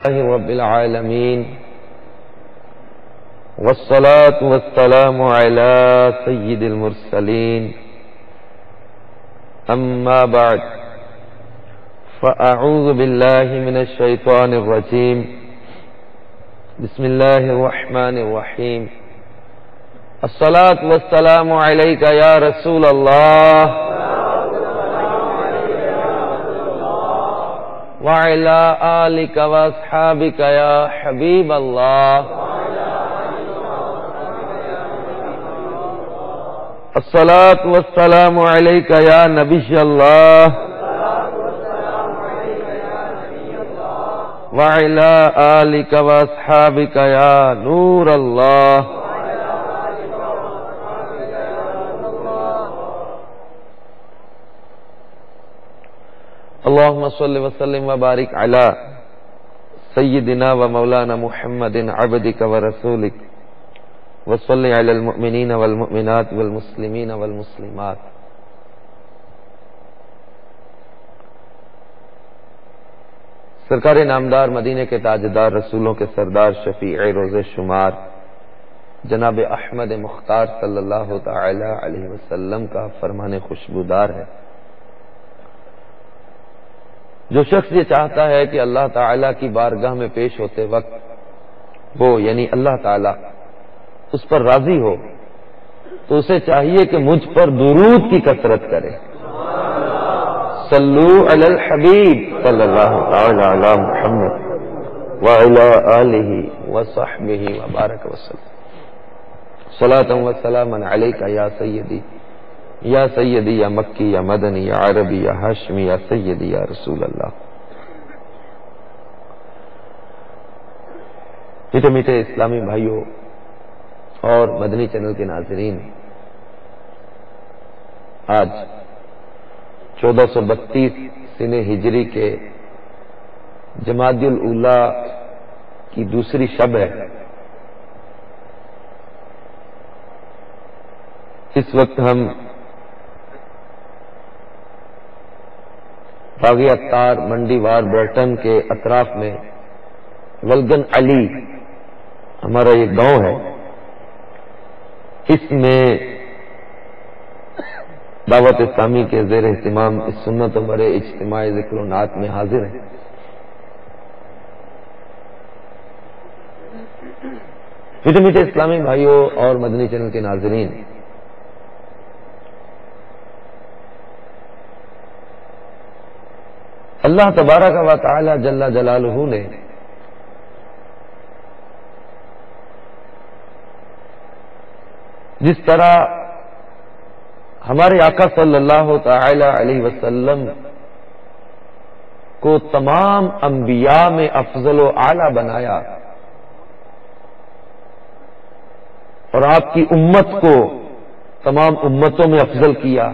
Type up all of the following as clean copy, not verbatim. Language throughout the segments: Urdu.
رب العالمين والصلاة والسلام على سيد المرسلين أما بعد فأعوذ بالله من الشيطان الرجيم بسم الله الرحمن الرحيم الصلاة والسلام عليك يا رسول الله وعلى آلك وأصحابك يا حبيب الله الصلاة والسلام عليك يا نبي الله وعلى آلك وأصحابك يا نور الله اللهم صل وسلم وبارك على سيدنا ومولانا محمد عبدك ورسولك وصل على المؤمنين والمؤمنات والمسلمين والمسلمات. سرکار نامدار مدینے کے تاجدار رسولوں کے سردار شفیع روز شمار جناب احمد مختار صلی اللہ تعالی علیہ وسلم کا فرمان خوشبودار ہے. جو شخص یہ چاہتا ہے کہ اللہ تعالی کی بارگاہ میں پیش ہوتے وقت وہ یعنی اللہ تعالی اس پر راضی ہو تو اسے چاہیے کہ مجھ پر درود کی کثرت کرے. صلو علی الحبیب صلی اللہ تعالی علی محمد وعلی آلہ وصحبہ وبارک وسلم. صلاۃ و سلاما علیک یا سیدی یا سیدی یا مکی یا مدنی یا عربی یا ہاشمی یا سیدی یا رسول اللہ. میٹھے میٹھے اسلامی بھائیوں اور مدنی چینل کے ناظرین، آج 1432 سن ہجری کے جمادی الاولیٰ کی دوسری شب ہے. اس وقت ہم باغ عطار منڈی وار برٹن کے اطراف میں ولگن علی ہمارا یہ گاؤں ہے، اس میں دعوت اسلامی کے زیر اہتمام اس سنت و بڑے اجتماعی ذکر و نعت میں حاضر ہیں. میٹھے میٹھے اسلامی بھائیوں اور مدنی چینل کے ناظرین، اللہ تبارک و تعالی جل جلالہ نے جس طرح ہمارے آقا صلی اللہ تعالی علیہ وسلم کو تمام انبیاء میں افضل و اعلی بنایا اور آپ کی امت کو تمام امتوں میں افضل کیا،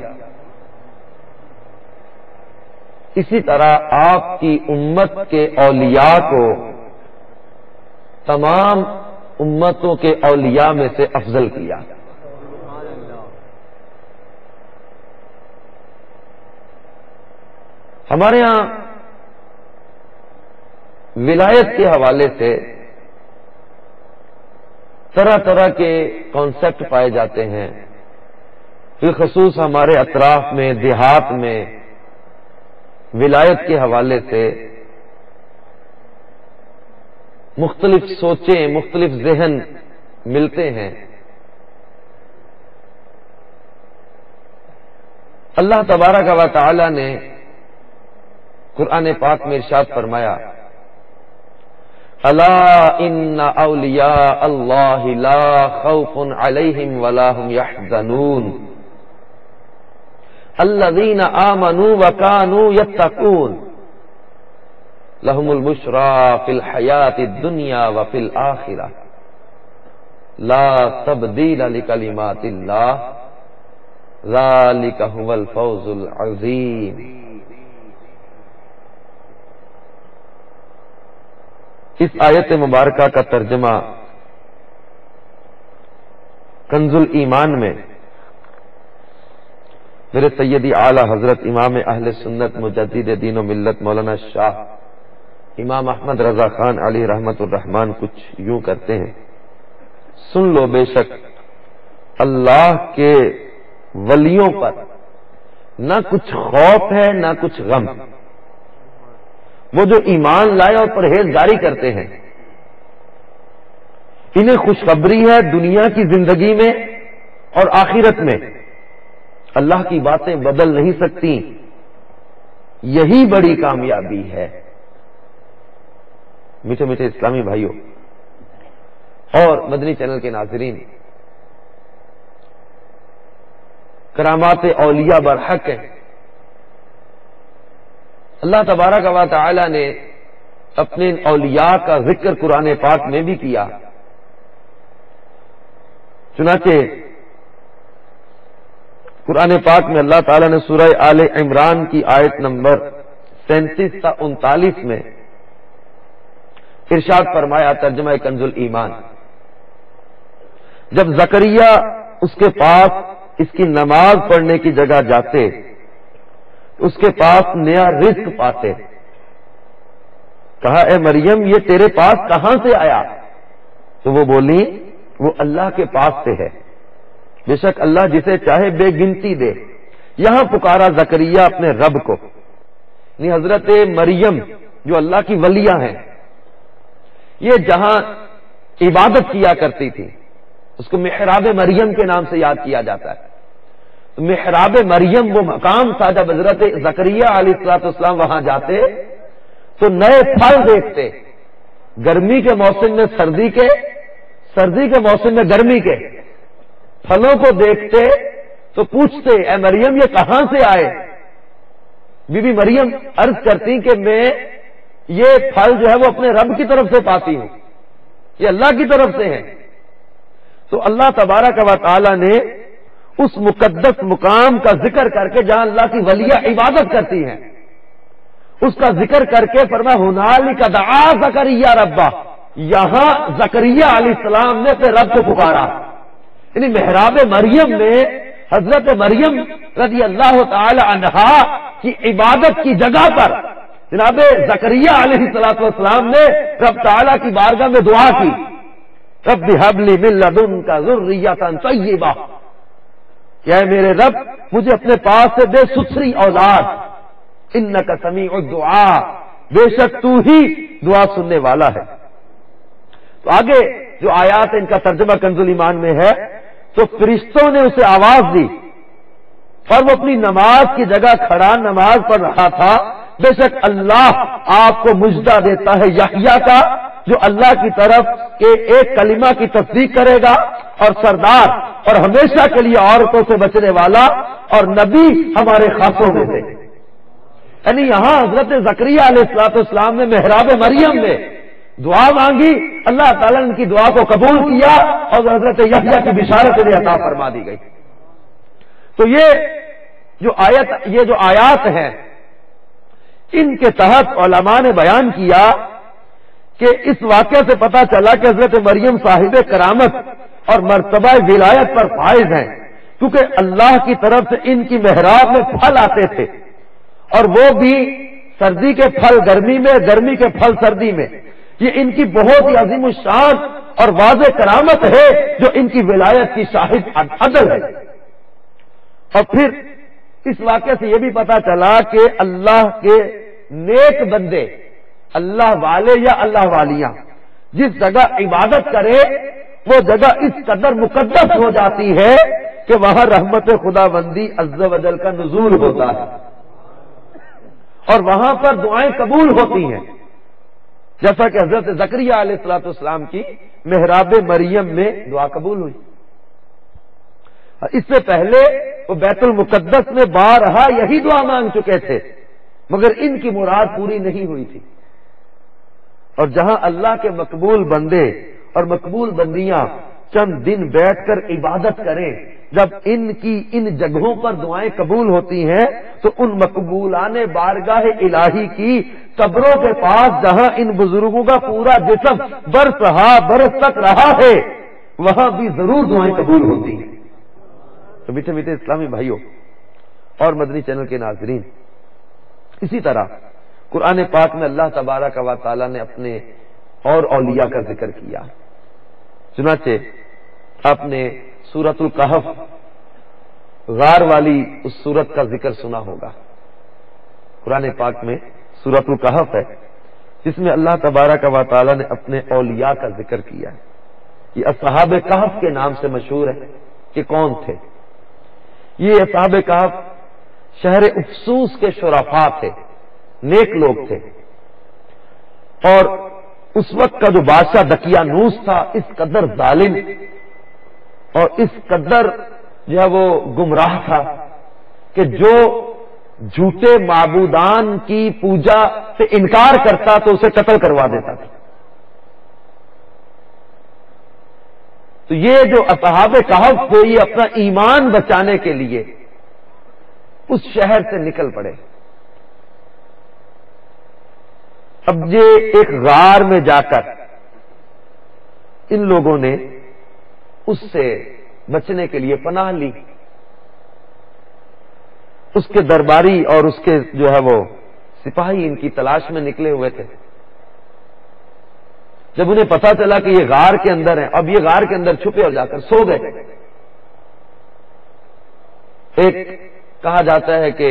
اسی طرح آپ کی امت کے اولیاء کو تمام امتوں کے اولیاء میں سے افضل کیا. ہمارے ہاں ولایت کے حوالے سے طرح طرح کے کانسیپٹ پائے جاتے ہیں. بالخصوص ہمارے اطراف میں دیہات میں ولایت کے حوالے سے مختلف سوچیں، مختلف ذہن ملتے ہیں. اللہ تبارک و تعالی نے قرآن پاک میں ارشاد فرمایا، الا ان اولیاء اللہ لا خوف علیہم ولا هم يحزنون الذین آمنوا وکانوا یتقون لهم البشرى فی الحیاۃ الدنیا وفی الآخرہ لا تبدیل لکلمات اللہ ذلک هو الفوز العظیم. اس آیت مبارکہ کا ترجمہ کنز الایمان میں میرے سیدی اعلی حضرت امام اہل سنت مجدد دین و ملت مولانا شاہ امام احمد رضا خان علی رحمت الرحمان کچھ یوں کرتے ہیں، سن لو بے شک اللہ کے ولیوں پر نہ کچھ خوف ہے نہ کچھ غم، وہ جو ایمان لائے اور پرہیزگاری کرتے ہیں انہیں خوشخبری ہے دنیا کی زندگی میں اور آخرت میں، اللہ کی باتیں بدل نہیں سکتی، یہی بڑی کامیابی ہے۔ میٹھے میٹھے اسلامی بھائیوں اور مدنی چینل کے ناظرین، کرامات اولیاء برحق ہیں۔ اللہ تبارک و تعالی نے اپنے اولیاء کا ذکر قرآن پاک میں بھی کیا، چنانچہ قرآن پاک میں اللہ تعالیٰ نے سورہ آل عمران کی آیت نمبر 37 تا 39 میں ارشاد فرمایا، ترجمہ کنز الایمان، جب زکریا اس کے پاس اس کی نماز پڑھنے کی جگہ جاتے اس کے پاس نیا رزق پاتے، کہا اے مریم یہ تیرے پاس کہاں سے آیا؟ تو وہ بولی وہ اللہ کے پاس سے ہے، بے شک اللہ جسے چاہے بے گنتی دے۔ یہاں پکارا زکریا اپنے رب کو، یعنی حضرت مریم جو اللہ کی ولیہ ہیں، یہ جہاں عبادت کیا کرتی تھی اس کو محراب مریم کے نام سے یاد کیا جاتا ہے۔ محراب مریم وہ مقام تھا جب حضرت زکریا علیہ السلام وہاں جاتے تو نئے پھل دیکھتے، گرمی کے موسم میں سردی کے موسم میں گرمی کے پھلوں کو دیکھتے تو پوچھتے اے مریم یہ کہاں سے آئے؟ بی بی مریم عرض کرتی کہ میں یہ پھل جو ہے وہ اپنے رب کی طرف سے پاتی ہوں، یہ اللہ کی طرف سے ہے۔ تو اللہ تبارک و تعالی نے اس مقدس مقام کا ذکر کر کے جہاں اللہ کی ولیہ عبادت کرتی ہیں اس کا ذکر کر کے فرمایا ہنالک دعا زکریا ربہ، یہاں زکریا علیہ السلام نے اپنے رب کو پکارا، یعنی محراب مریم میں حضرت مریم رضی اللہ تعالی عنہا کی عبادت کی جگہ پر جناب زکریا علیہ السلام نے رب تعالی کی بارگاہ میں دعا کی، رب ہب لی من لدنک ذریۃ طیبہ، کہ اے میرے رب مجھے اپنے پاس سے دے ستھری اولاد، انک سمیع الدعاء، بے شک تو ہی دعا سننے والا ہے۔ تو آگے جو آیات ان کا ترجمہ کنز الایمان میں ہے، تو فرشتوں نے اسے آواز دی اور وہ اپنی نماز کی جگہ کھڑا نماز پڑھ رہا تھا، بے شک اللہ آپ کو مجدہ دیتا ہے یحییٰ کا، جو اللہ کی طرف کے ایک کلمہ کی تصدیق کرے گا اور سردار اور ہمیشہ کے لیے عورتوں سے بچنے والا اور نبی ہمارے خاصوں میں سے۔ یعنی یہاں حضرت زکریا علیہ السلام نے محراب مریم میں دعا مانگی، اللہ تعالیٰ نے ان کی دعا کو قبول کیا اور حضرت یحییٰ کی بشارت انہیں عطا فرما دی گئی۔ تو یہ جو آیات ہیں ان کے تحت علماء نے بیان کیا کہ اس واقعے سے پتہ چلا کہ حضرت مریم صاحب کرامت اور مرتبہ ولایت پر فائز ہیں، کیونکہ اللہ کی طرف سے ان کی محراب میں پھل آتے تھے، اور وہ بھی سردی کے پھل گرمی میں، گرمی کے پھل سردی میں۔ یہ ان کی بہت ہی عظیم الشان اور واضح کرامت ہے جو ان کی ولایت کی شاہد عدل ہے۔ اور پھر اس واقعے سے یہ بھی پتہ چلا کہ اللہ کے نیک بندے، اللہ والے یا اللہ والیاں جس جگہ عبادت کرے وہ جگہ اس قدر مقدس ہو جاتی ہے کہ وہاں رحمت خدا بندی عز و جل کا نزول ہوتا ہے اور وہاں پر دعائیں قبول ہوتی ہیں، جیسا کہ حضرت زکریا علیہ السلام کی محراب مریم میں دعا قبول ہوئی۔ اس سے پہلے وہ بیت المقدس میں بارہا یہی دعا مانگ چکے تھے مگر ان کی مراد پوری نہیں ہوئی تھی، اور جہاں اللہ کے مقبول بندے اور مقبول بندیاں چند دن بیٹھ کر عبادت کریں، جب ان کی ان جگہوں پر دعائیں قبول ہوتی ہیں تو ان مقبولان بارگاہ الہی کی قبروں کے پاس جہاں ان بزرگوں کا پورا جسم برس تک رہا ہے وہاں بھی ضرور دعائیں قبول ہوتی ہیں۔ تو میٹھے میٹھے اسلامی بھائیوں اور مدنی چینل کے ناظرین، اسی طرح قرآن پاک میں اللہ تبارک و تعالی نے اپنے اور اولیاء کا ذکر کیا. چنانچہ آپ نے سورۃ الکہف غار والی اس سورت کا ذکر سنا ہوگا. قرآن پاک میں سورۃ الکہف ہے جس میں اللہ تبارک و تعالی نے اپنے اولیاء کا ذکر کیا ہے. یہ اصحاب کہف کے نام سے مشہور ہے کہ کون تھے. یہ اصحاب کہف شہر افسوس کے شرفاء تھے، نیک لوگ تھے، اور اس وقت کا جو بادشاہ دقیانوس تھا اس قدر ظالم اور اس قدر جو ہے وہ گمراہ تھا کہ جو جھوٹے معبودان کی پوجا سے انکار کرتا تو اسے قتل کروا دیتا تھا. تو یہ جو اصحاب کہف تھے یہ اپنا ایمان بچانے کے لیے اس شہر سے نکل پڑے. اب یہ ایک غار میں جا کر ان لوگوں نے اس سے بچنے کے لیے پناہ لی. اس کے درباری اور اس کے جو ہے وہ سپاہی ان کی تلاش میں نکلے ہوئے تھے. جب انہیں پتا چلا کہ یہ غار کے اندر ہیں، اب یہ غار کے اندر چھپے اور جا کر سو گئے. ایک کہا جاتا ہے کہ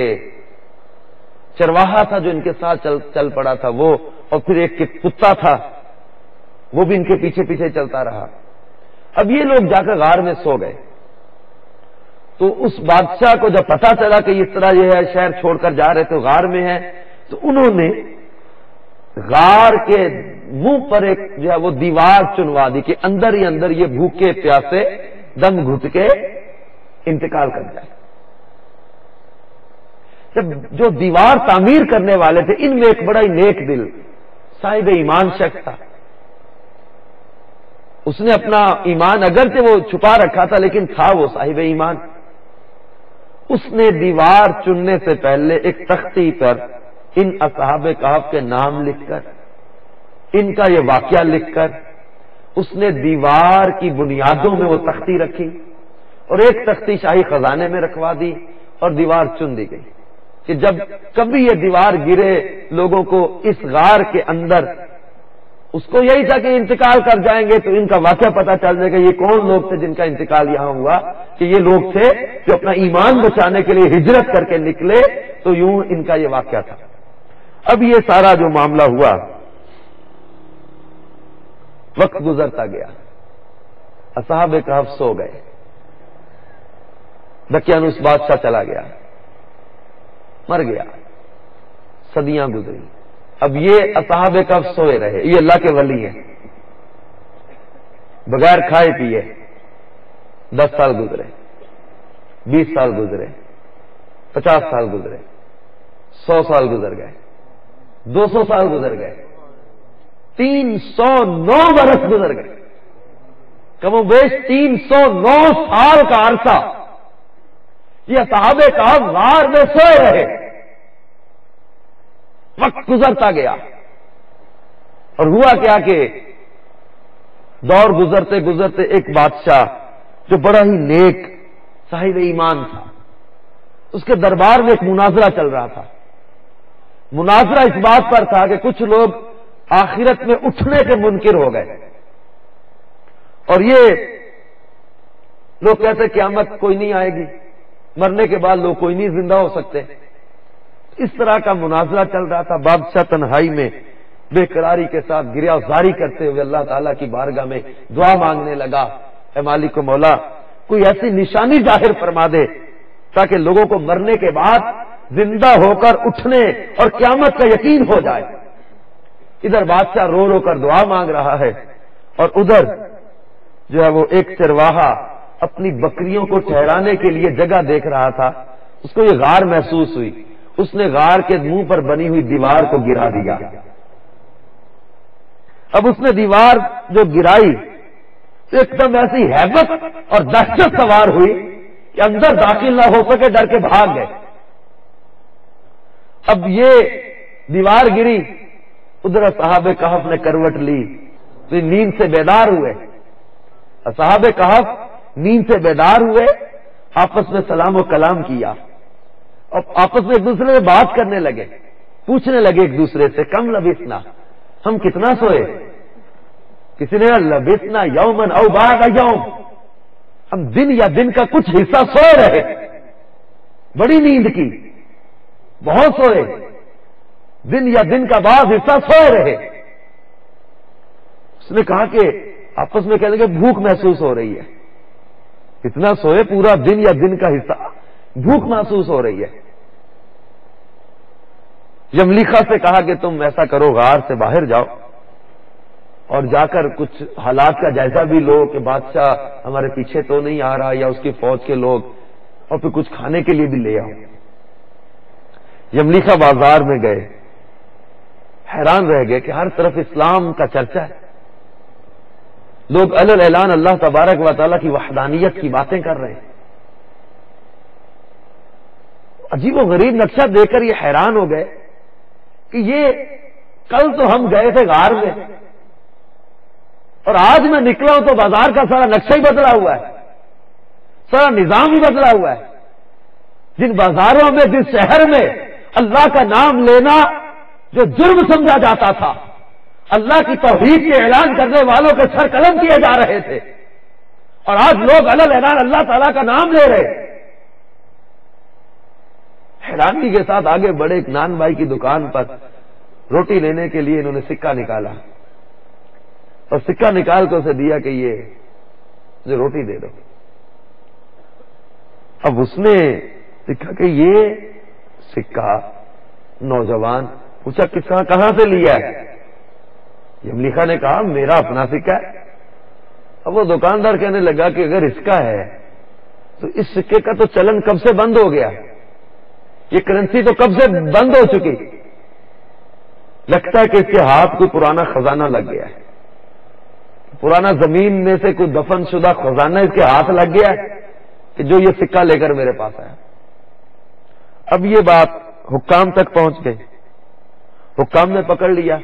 چرواہا تھا جو ان کے ساتھ چل پڑا تھا وہ، اور پھر ایک کتا تھا وہ بھی ان کے پیچھے پیچھے چلتا رہا. اب یہ لوگ جا کر غار میں سو گئے. تو اس بادشاہ کو جب پتا چلا کہ اس طرح یہ ہے شہر چھوڑ کر جا رہے تھے غار میں ہیں، تو انہوں نے غار کے منہ پر ایک جو ہے وہ دیوار چنوا دی کہ اندر ہی اندر یہ بھوکے پیاسے دم گھٹ کے انتقال کر جائے. جب جو دیوار تعمیر کرنے والے تھے ان میں ایک بڑا ہی نیک دل صاحب ایمان شخص تھا. اس نے اپنا ایمان اگرچہ وہ چھپا رکھا تھا لیکن تھا وہ صاحب ایمان. اس نے دیوار چننے سے پہلے ایک تختی پر ان اصحاب کہف کے نام لکھ کر، ان کا یہ واقعہ لکھ کر اس نے دیوار کی بنیادوں میں وہ تختی رکھی اور ایک تختی شاہی خزانے میں رکھوا دی اور دیوار چن دی گئی کہ جب کبھی یہ دیوار گرے لوگوں کو اس غار کے اندر، اس کو یہی تھا کہ انتقال کر جائیں گے تو ان کا واقعہ پتا چل جائے گا یہ کون لوگ تھے جن کا انتقال یہاں ہوا، کہ یہ لوگ تھے جو اپنا ایمان بچانے کے لیے ہجرت کر کے نکلے. تو یوں ان کا یہ واقعہ تھا. اب یہ سارا جو معاملہ ہوا، وقت گزرتا گیا، اصحاب کہف سو گئے، دقیانوس بادشاہ چلا گیا، مر گیا، صدیاں گزری. اب یہ اصحاب کہف سوئے رہے. یہ اللہ کے ولی ہیں، بغیر کھائے پیے 10 سال گزرے، 20 سال گزرے، 50 سال گزرے، 100 سال گزر گئے، 200 سال گزر گئے، 309 برس گزر گئے. کم و بیش 309 سال کا عرصہ یہ اصحاب کہف غار میں سوئے رہے. وقت گزرتا گیا اور ہوا کیا کہ دور گزرتے گزرتے ایک بادشاہ جو بڑا ہی نیک صاحب ایمان تھا، اس کے دربار میں ایک مناظرہ چل رہا تھا. مناظرہ اس بات پر تھا کہ کچھ لوگ آخرت میں اٹھنے کے منکر ہو گئے اور یہ لوگ کہتے قیامت کوئی نہیں آئے گی، مرنے کے بعد لوگ کوئی نہیں زندہ ہو سکتے. اس طرح کا مناظرہ چل رہا تھا. بادشاہ تنہائی میں بے قراری کے ساتھ گریہ زاری کرتے ہوئے اللہ تعالیٰ کی بارگاہ میں دعا مانگنے لگا، اے مالک و مولا کوئی ایسی نشانی ظاہر فرما دے تاکہ لوگوں کو مرنے کے بعد زندہ ہو کر اٹھنے اور قیامت کا یقین ہو جائے. ادھر بادشاہ رو رو کر دعا مانگ رہا ہے اور ادھر جو ہے وہ ایک چرواہا اپنی بکریوں کو ٹھہرانے کے لیے جگہ دیکھ رہا تھا. اس کو یہ غار محسوس ہوئی، اس نے غار کے منہ پر بنی ہوئی دیوار کو گرا دیا. اب اس نے دیوار جو گرائی تو ایک دم ایسی ہیبت اور دہشت سوار ہوئی کہ اندر داخل نہ ہو سکے، ڈر کے بھاگ گئے. اب یہ دیوار گری، ادھر اصحاب کہف نے کروٹ لی تو نیند سے بیدار ہوئے. اصحاب کہف نیند سے بیدار ہوئے، آپس میں سلام و کلام کیا اور آپس میں ایک دوسرے سے بات کرنے لگے. پوچھنے لگے ایک دوسرے سے کم لبثنا، ہم کتنا سوئے؟ کسی نے لبثنا یومن او بعض یوم، ہم دن یا دن کا کچھ حصہ سو رہے، بڑی نیند کی، بہت سوئے، دن یا دن کا بعض حصہ سوئے رہے۔ اس نے کہا کہ آپس میں کہنے کہ بھوک محسوس ہو رہی ہے، اتنا سوئے پورا دن یا دن کا حصہ، بھوک محسوس ہو رہی ہے۔ یملیخا سے کہا کہ تم ایسا کرو، غار سے باہر جاؤ اور جا کر کچھ حالات کا جائزہ بھی لو کہ بادشاہ ہمارے پیچھے تو نہیں آ رہا یا اس کی فوج کے لوگ، اور پھر کچھ کھانے کے لیے بھی لے آؤ۔ یملیخا بازار میں گئے، حیران رہ گئے کہ ہر طرف اسلام کا چرچا ہے، لوگ علی الاعلان اللہ تبارک و تعالیٰ کی وحدانیت کی باتیں کر رہے ہیں۔ عجیب و غریب نقشہ دیکھ کر یہ حیران ہو گئے کہ یہ کل تو ہم گئے تھے غار میں، اور آج میں نکلا ہوں تو بازار کا سارا نقشہ ہی بدلا ہوا ہے، سارا نظام ہی بدلا ہوا ہے۔ جن بازاروں میں، جس شہر میں اللہ کا نام لینا جو جرم سمجھا جاتا تھا، اللہ کی توحید کے اعلان کرنے والوں کے سر قلم کیے جا رہے تھے، اور آج لوگ علی الاعلان اللہ تعالیٰ کا نام لے رہے۔ حیرانی کے ساتھ آگے بڑے، ایک نان بھائی کی دکان پر روٹی لینے کے لیے انہوں نے سکہ نکالا، اور سکہ نکال کے اسے دیا کہ یہ مجھے روٹی دے دو۔ اب اس نے دیکھا کہ یہ سکہ، نوجوان پوچھا کہاں سے لیا ہے؟ یملیخا نے کہا میرا اپنا سکہ ہے۔ اب وہ دکاندار کہنے لگا کہ اگر اس کا ہے تو اس سکے کا تو چلن کب سے بند ہو گیا، یہ کرنسی تو کب سے بند ہو چکی، لگتا ہے کہ اس کے ہاتھ کوئی پرانا خزانہ لگ گیا ہے، پرانا زمین میں سے کوئی دفن شدہ خزانہ اس کے ہاتھ لگ گیا ہے کہ جو یہ سکہ لے کر میرے پاس آیا۔ اب یہ بات حکام تک پہنچ گئی، حکام نے پکڑ لیا،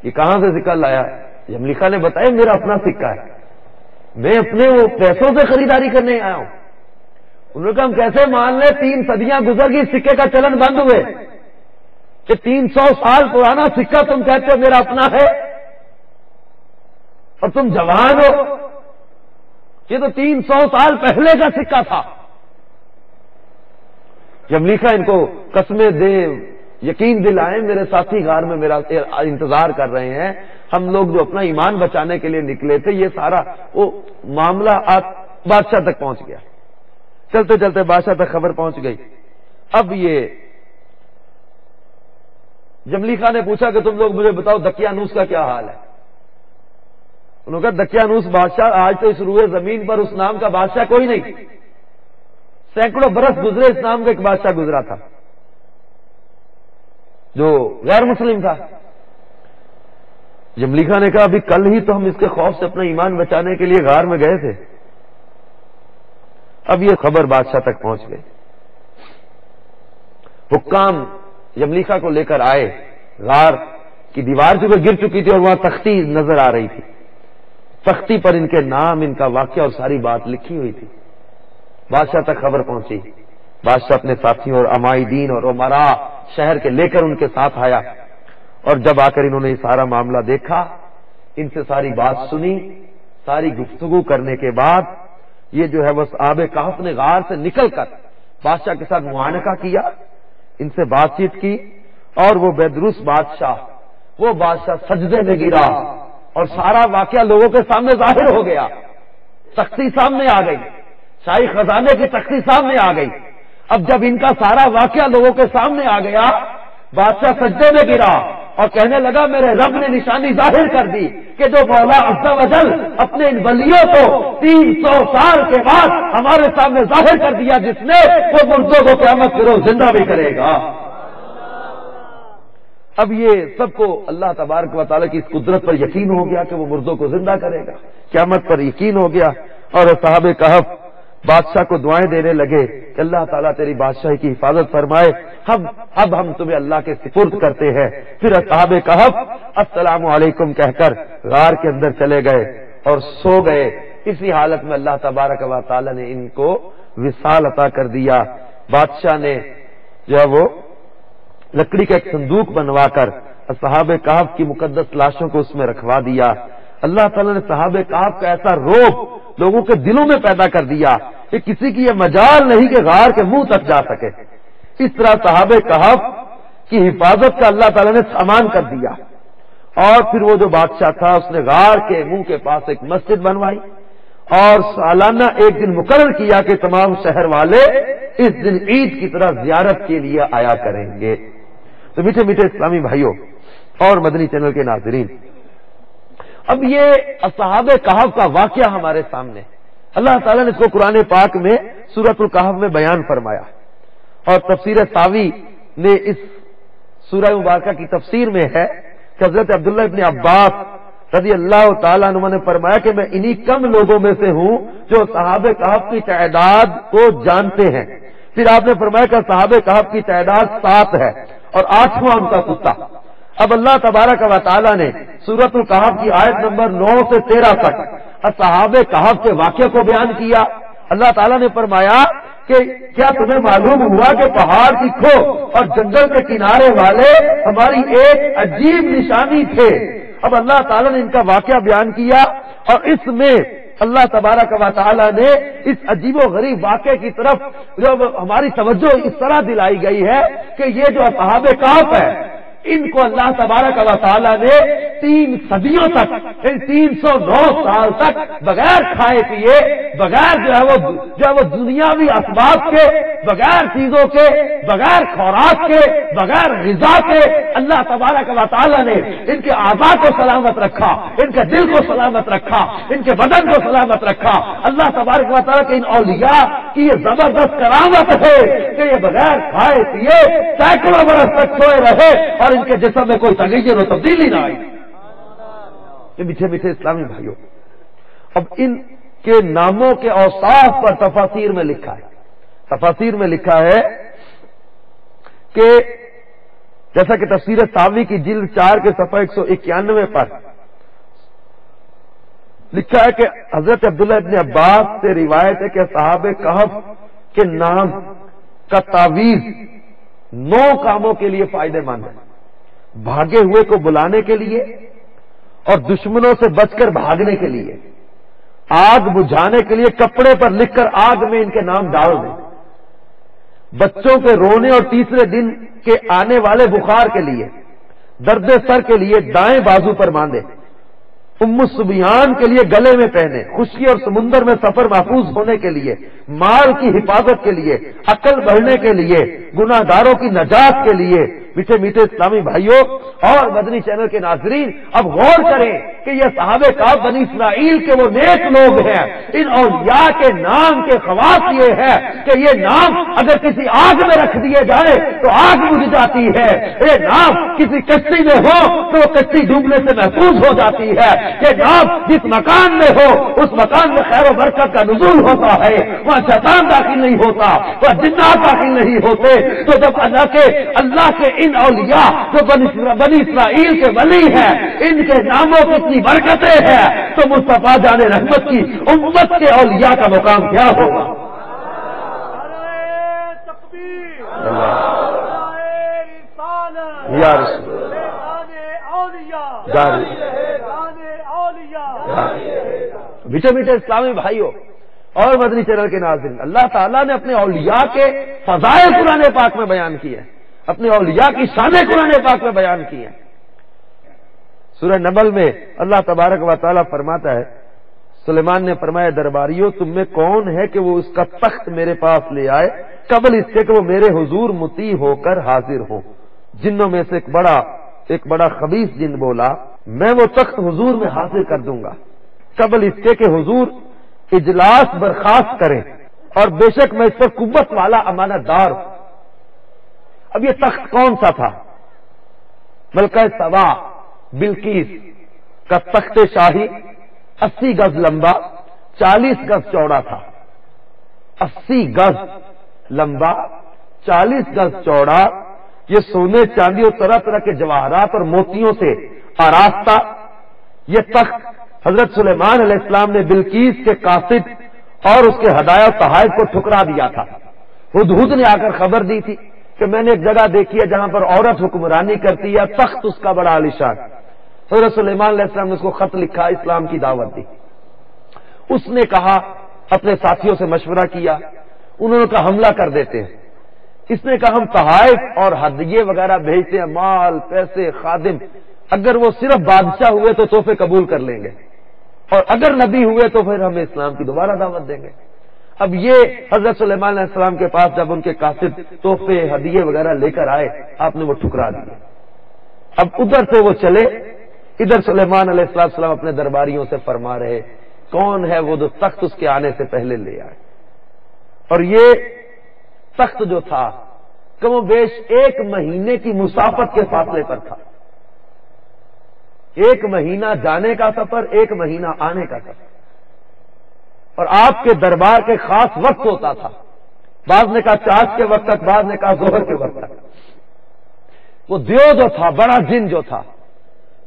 یہ کہاں سے سکہ لایا؟ یملیخا نے بتایا میرا اپنا سکہ ہے، میں اپنے وہ پیسوں سے خریداری کرنے آیا ہوں۔ انہوں نے کہا ہم کیسے مان لیں، 3 صدیاں گزر گئی، سکے کا چلن بند ہوئے، کہ 300 سال پرانا سکہ تم کہتے ہو میرا اپنا ہے، اور تم جوان ہو، یہ تو 300 سال پہلے کا سکہ تھا۔ یملیخا ان کو قسمیں دے، یقین دلائیں میرے ساتھی غار میں میرا انتظار کر رہے ہیں، ہم لوگ جو اپنا ایمان بچانے کے لیے نکلے تھے، یہ سارا وہ معاملہ بادشاہ تک پہنچ گیا۔ چلتے چلتے بادشاہ تک خبر پہنچ گئی۔ اب یہ یملیخا نے پوچھا کہ تم لوگ مجھے بتاؤ دقیانوس کا کیا حال ہے؟ انہوں نے کہا دقیانوس بادشاہ، آج تو اس روئے زمین پر اس نام کا بادشاہ کوئی نہیں، سینکڑوں برس گزرے اس نام کا ایک بادشاہ گزرا تھا جو غیر مسلم تھا۔ یملیخا نے کہا ابھی کل ہی تو ہم اس کے خوف سے اپنا ایمان بچانے کے لیے غار میں گئے تھے۔ اب یہ خبر بادشاہ تک پہنچ گئی، حکام یملیخا کو لے کر آئے، غار کی دیوار جو گر چکی تھی اور وہاں تختی نظر آ رہی تھی، تختی پر ان کے نام، ان کا واقعہ اور ساری بات لکھی ہوئی تھی۔ بادشاہ تک خبر پہنچی، بادشاہ اپنے ساتھیوں اور عمائدین اور امراء شہر کے لے کر ان کے ساتھ آیا، اور جب آ کر انہوں نے یہ سارا معاملہ دیکھا، ان سے ساری بات سنی، ساری گفتگو کرنے کے بعد یہ جو ہے بس آب کہف نے غار سے نکل کر بادشاہ کے ساتھ معانقہ کیا، ان سے بات چیت کی، اور وہ بیدروس بادشاہ، وہ بادشاہ سجدے میں گرا اور سارا واقعہ لوگوں کے سامنے ظاہر ہو گیا، تختی سامنے آ گئی، شاہی خزانے کی تختی سامنے آ گئی۔ اب جب ان کا سارا واقعہ لوگوں کے سامنے آ گیا، بادشاہ سجدے میں گرا اور کہنے لگا میرے رب نے نشانی ظاہر کر دی کہ جو مولا عز و جل اپنے ان ولیوں کو 300 سال کے بعد ہمارے سامنے ظاہر کر دیا، جس نے وہ مردوں کو قیامت کے روز زندہ بھی کرے گا۔ اب یہ سب کو اللہ تبارک و تعالیٰ کی اس قدرت پر یقین ہو گیا کہ وہ مردوں کو زندہ کرے گا، قیامت پر یقین ہو گیا، اور صحابہ کہف بادشاہ کو دعائیں دینے لگے کہ اللہ تعالیٰ تیری بادشاہی کی حفاظت فرمائے، اب ہم تمہیں اللہ کے سپرد کرتے ہیں۔ پھر اصحاب کہف السلام علیکم کہہ کر غار کے اندر چلے گئے اور سو گئے۔ اسی حالت میں اللہ تبارک و تعالیٰ نے ان کو وصال عطا کر دیا، بادشاہ نے جو ہے وہ لکڑی کا ایک صندوق بنوا کر صحابہ کہف کی مقدس لاشوں کو اس میں رکھوا دیا۔ اللہ تعالیٰ نے صحابہ کہف کا ایسا روب لوگوں کے دلوں میں پیدا کر دیا کہ کسی کی یہ مجال نہیں کہ غار کے منہ تک جا سکے۔ اس طرح صحابہ کہف کی حفاظت کا اللہ تعالیٰ نے سامان کر دیا، اور پھر وہ جو بادشاہ تھا اس نے غار کے منہ کے پاس ایک مسجد بنوائی اور سالانہ ایک دن مقرر کیا کہ تمام شہر والے اس دن عید کی طرح زیارت کے لیے آیا کریں گے۔ تو میٹھے میٹھے اسلامی بھائیوں اور مدنی چینل کے ناظرین، اب یہ اصحاب کہف کا واقعہ ہمارے سامنے اللہ تعالیٰ نے اس کو قرآن پاک میں سورۃ الکہف میں بیان فرمایا، اور تفسیر ساوی نے اس سورہ مبارکہ کی تفسیر میں ہے کہ حضرت عبداللہ ابن عباس رضی اللہ تعالیٰ عنہ نے فرمایا کہ میں انہی کم لوگوں میں سے ہوں جو صحابہ کہف کی تعداد کو جانتے ہیں۔ پھر آپ نے فرمایا کہ صحابہ کہف کی تعداد 7 ہے اور 8واں ان کا کتا۔ اب اللہ تبارک و تعالیٰ نے سورۃ الکہف کی آیت نمبر 9 سے 13 تک اصحاب کہف کے واقعے کو بیان کیا۔ اللہ تعالیٰ نے فرمایا کہ کیا تمہیں معلوم ہوا کہ پہاڑ کی کھو اور جنگل کے کنارے والے ہماری ایک عجیب نشانی تھے۔ اب اللہ تعالیٰ نے ان کا واقعہ بیان کیا، اور اس میں اللہ تبارک و تعالیٰ نے اس عجیب و غریب واقعے کی طرف جو ہماری توجہ اس طرح دلائی گئی ہے کہ یہ جو اصحاب کہف ہے ان کو اللہ تبارک و تعالیٰ نے 3 صدیوں تک 309 سال تک بغیر کھائے پیے، بغیر جو ہے وہ دنیاوی اسباب کے، بغیر چیزوں کے، بغیر خوراک کے، بغیر غذا کے اللہ تبارک و تعالیٰ نے ان کے اعضاء کو سلامت رکھا، ان کے دل کو سلامت رکھا، ان کے بدن کو سلامت رکھا۔ اللہ تبارک و تعالیٰ کے ان اولیاء کی یہ زبردست کرامت ہے کہ یہ بغیر کھائے پیے سینکڑوں برس تک سوئے رہے اور ان کے جسم میں کوئی تغیر و تبدیلی نہ آئی۔ یہ میٹھے میٹھے اسلامی بھائیوں، اب ان کے ناموں کے اوصاف پر تفاسیر میں لکھا ہے، تفاسیر میں لکھا ہے کہ جیسا کہ تفسیر ساوی کی جلد 4 کے صفحہ 191 پر لکھا ہے کہ حضرت عبداللہ ابن عباس سے روایت ہے کہ صحابہ کہف کے نام کا تعویذ 9 کاموں کے لیے فائدہ مند ہے: بھاگے ہوئے کو بلانے کے لیے اور دشمنوں سے بچ کر بھاگنے کے لیے، آگ بجھانے کے لیے کپڑے پر لکھ کر آگ میں ان کے نام ڈال دیں، بچوں کے رونے اور تیسرے دن کے آنے والے بخار کے لیے، درد سر کے لیے دائیں بازو پر باندھے، ام الصبیان کے لیے گلے میں پہنے، خشکی اور سمندر میں سفر محفوظ ہونے کے لیے، مال کی حفاظت کے لیے، عقل بڑھنے کے لیے، گناہ گاروں کی نجات کے لیے۔ میٹھے میٹھے اسلامی بھائیوں اور مدنی چینل کے ناظرین، اب غور کریں کہ یہ صحابہ کہف بنی اسرائیل کے وہ نیک لوگ ہیں۔ ان اولیاء کے نام کے خواص یہ ہے کہ یہ نام اگر کسی آگ میں رکھ دیے جائے تو آگ بجھ جاتی ہے، یہ نام کسی کشتی میں ہو تو وہ کشتی ڈوبنے سے محفوظ ہو جاتی ہے، یہ نام جس مکان میں ہو اس مکان میں خیر و برکت کا نزول ہوتا ہے، وہاں شیطان داخل نہیں ہوتا، وہاں جنات داخل نہیں ہوتے۔ تو جب اللہ کے ان اولیاء جو بنی اسرائیل کے ولی ہیں ان کے ناموں کی اتنی برکتیں ہیں تو مصطفیٰ جان رحمت کی امت کے اولیاء کا مقام کیا ہوگا؟ یا رسول میٹھے میٹھے اسلامی بھائیوں اور مدنی چینل کے ناظرین، اللہ تعالیٰ نے اپنے اولیاء کے فضائل قرآن پاک میں بیان کیے ہیں، اپنے اولیاء کی شانیں قرآن پاک میں بیان کی ہیں۔ سورہ نمل میں اللہ تبارک و تعالیٰ فرماتا ہے، سلیمان نے فرمایا درباریوں تم میں کون ہے کہ وہ اس کا تخت میرے پاس لے آئے قبل اس کے کہ وہ میرے حضور مطیع ہو کر حاضر ہو۔ جنوں میں سے ایک بڑا خبیث جن بولا میں وہ تخت حضور میں حاضر کر دوں گا قبل اس کے کہ حضور اجلاس برخاست کریں، اور بے شک میں اس پر قوت والا امانت دار ہوں۔ اب یہ تخت کون سا تھا؟ ملکہ سبا بلقیس کا تخت شاہی 80 گز لمبا 40 گز چوڑا تھا، 80 گز لمبا 40 گز چوڑا، یہ سونے چاندی اور طرح طرح کے جواہرات اور موتیوں سے آراستہ۔ یہ تخت حضرت سلیمان علیہ السلام نے بلقیس کے قاصد اور اس کے ہدایہ تحائف کو ٹھکرا دیا تھا۔ ہدہد نے آ کر خبر دی تھی کہ میں نے ایک جگہ دیکھی ہے جہاں پر عورت حکمرانی کرتی ہے، تخت اس کا بڑا عالیشان، حضرت سلیمان علیہ السلام نے اس کو خط لکھا، اسلام کی دعوت دی۔ اس نے کہا، اپنے ساتھیوں سے مشورہ کیا، انہوں نے کہا حملہ کر دیتے ہیں۔ اس نے کہا ہم تحائف اور ہدیے وغیرہ بھیجتے ہیں، مال، پیسے، خادم، اگر وہ صرف بادشاہ ہوئے تو تحفے قبول کر لیں گے، اور اگر نبی ہوئے تو پھر ہمیں اسلام کی دوبارہ دعوت دیں گے۔ اب یہ حضرت سلیمان علیہ السلام کے پاس جب ان کے کاتب تحفے ہدیے وغیرہ لے کر آئے، آپ نے وہ ٹھکرا دیے۔ اب ادھر سے وہ چلے، ادھر سلیمان علیہ السلام اپنے درباریوں سے فرما رہے کون ہے وہ جو تخت اس کے آنے سے پہلے لے آئے۔ اور یہ تخت جو تھا کم و بیش 1 مہینے کی مسافت کے فاصلے پر تھا، 1 مہینہ جانے کا سفر، 1 مہینہ آنے کا سفر، اور آپ کے دربار کے خاص وقت ہوتا تھا، بعض نے کہا چاش کے وقت تک، بعض نے کہا ظہر کے وقت تک۔ وہ دیو جو تھا، بڑا جن جو تھا،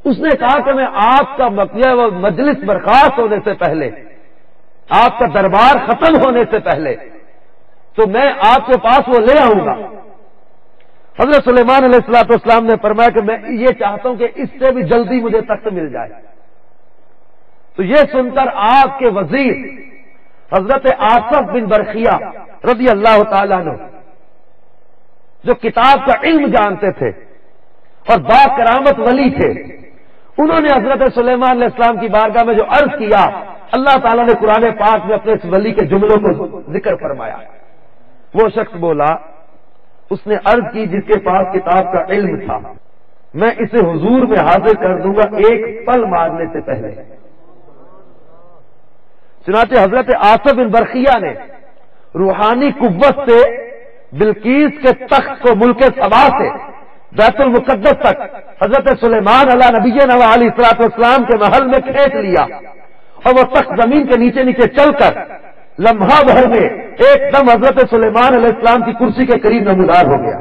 اس نے کہا کہ میں آپ کا مجلس برخاست ہونے سے پہلے، آپ کا دربار ختم ہونے سے پہلے تو میں آپ کے پاس وہ لے آؤں گا۔ حضرت سلیمان علیہ السلام نے فرمایا کہ میں یہ چاہتا ہوں کہ اس سے بھی جلدی مجھے تخت مل جائے۔ تو یہ سن کر آپ کے وزیر حضرت آصف بن برخیہ رضی اللہ تعالیٰ عنہ، جو کتاب کا علم جانتے تھے اور با کرامت ولی تھے، انہوں نے حضرت سلیمان علیہ السلام کی بارگاہ میں جو عرض کیا، اللہ تعالیٰ نے قرآن پاک میں اپنے اس ولی کے جملوں کو ذکر فرمایا۔ وہ شخص بولا، اس نے عرض کی جس کے پاس کتاب کا علم تھا، میں اسے حضور میں حاضر کر دوں گا 1 پل مارنے سے پہلے۔ چنانچہ حضرت آصف بن برخیہ نے روحانی قوت سے بلقیس کے تخت کو ملک سبا سے بیت المقدس تک حضرت سلیمان علیہ نبینا علیہ الصلوۃ والسلام کے محل میں کھینچ لیا، اور وہ تخت زمین کے نیچے نیچے چل کر لمحہ بھر میں ایک دم حضرت سلیمان علیہ السلام کی کرسی کے قریب نمودار ہو گیا۔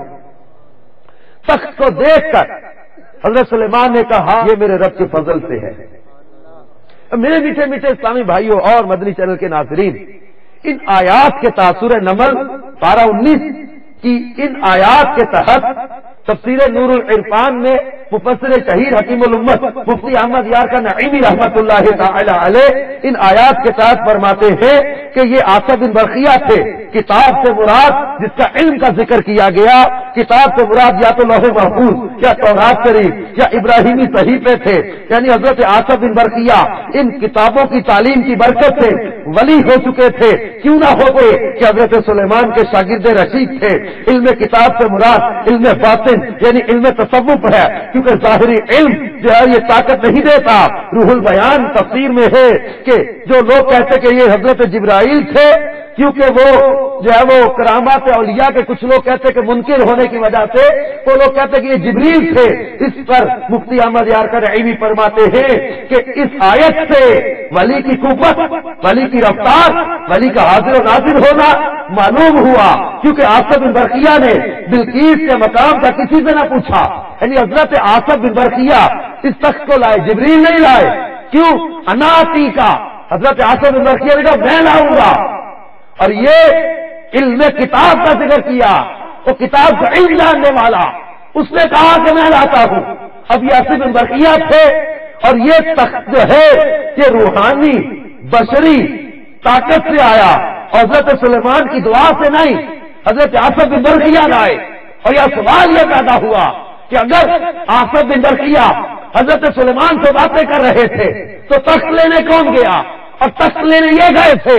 تخت کو دیکھ کر حضرت سلیمان نے کہا یہ میرے رب کے فضل سے ہے۔ میرے میٹھے میٹھے اسلامی بھائیوں اور مدنی چینل کے ناظرین، ان آیات کے تاثر نمل 12-19 کی ان آیات کے تحت تفسیر نور العرفان میں مفسر شہیر حکیم الامت مفتی احمد یار کا نعیمی رحمت اللہ تعالی علیہ ان آیات کے تحت فرماتے ہیں کہ یہ آصف بن برخیہ تھے۔ کتاب سے مراد جس کا علم کا ذکر کیا گیا، کتاب سے مراد یا تو لوح محفوظ یا تورات شریف یا ابراہیمی صحیفے تھے، یعنی حضرت آصف بن برخیہ ان کتابوں کی تعلیم کی برکت سے ولی ہو چکے تھے، کیوں نہ ہوتے کہ حضرت سلیمان کے شاگرد رشید تھے۔ علم کتاب سے مراد علم باطن یعنی علم تصوف ہے، کیونکہ ظاہری علم جو ہے یہ طاقت نہیں دیتا۔ روح البیان تفسیر میں ہے کہ جو لوگ کہتے کہ یہ حضرت جبرائیل تھے، کیونکہ وہ جو ہے وہ کرامات اولیاء کے کچھ لوگ کہتے کہ منکر ہونے کی وجہ سے وہ لوگ کہتے کہ یہ جبریل تھے۔ اس پر مفتی احمد یار کا رحیمی فرماتے ہیں کہ اس آیت سے ولی کی قوت، ولی کی رفتار، ولی کا حاضر و ناظر ہونا معلوم ہوا، کیونکہ آصف بن برخیہ نے بلقیس کے مقام کا کسی سے نہ پوچھا، یعنی حضرت آصف بن برخیہ اس تخت کو لائے، جبریل نہیں لائے۔ کیوں؟ اناتی کا حضرت آصف بن برخیہ نے کہا میں لاؤں گا، اور یہ علم کتاب کا ذکر کیا، وہ کتاب کا علم جاننے والا، اس نے کہا کہ میں لاتا ہوں۔ اب یہ آصف بن برخیہ تھے، اور یہ تخت جو ہے یہ روحانی بشری طاقت سے آیا، حضرت سلیمان کی دعا سے نہیں، حضرت آصف بن برخیہ لائے۔ اور یہ سوال یہ پیدا ہوا کہ اگر آصف بن برخیہ حضرت سلیمان سے باتیں کر رہے تھے تو تخت لینے کون گیا؟ اور تخت لینے یہ گئے تھے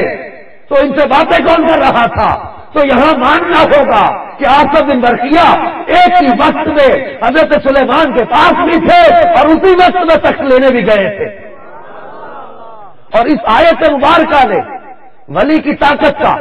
تو ان سے باتیں کون کر رہا تھا؟ تو یہاں ماننا ہوگا کہ آصف بن برخیہ ایک ہی وقت میں حضرت سلیمان کے پاس بھی تھے اور اسی وقت میں تخت لینے بھی گئے تھے۔ اور اس آیت مبارکہ نے ولی کی طاقت کا،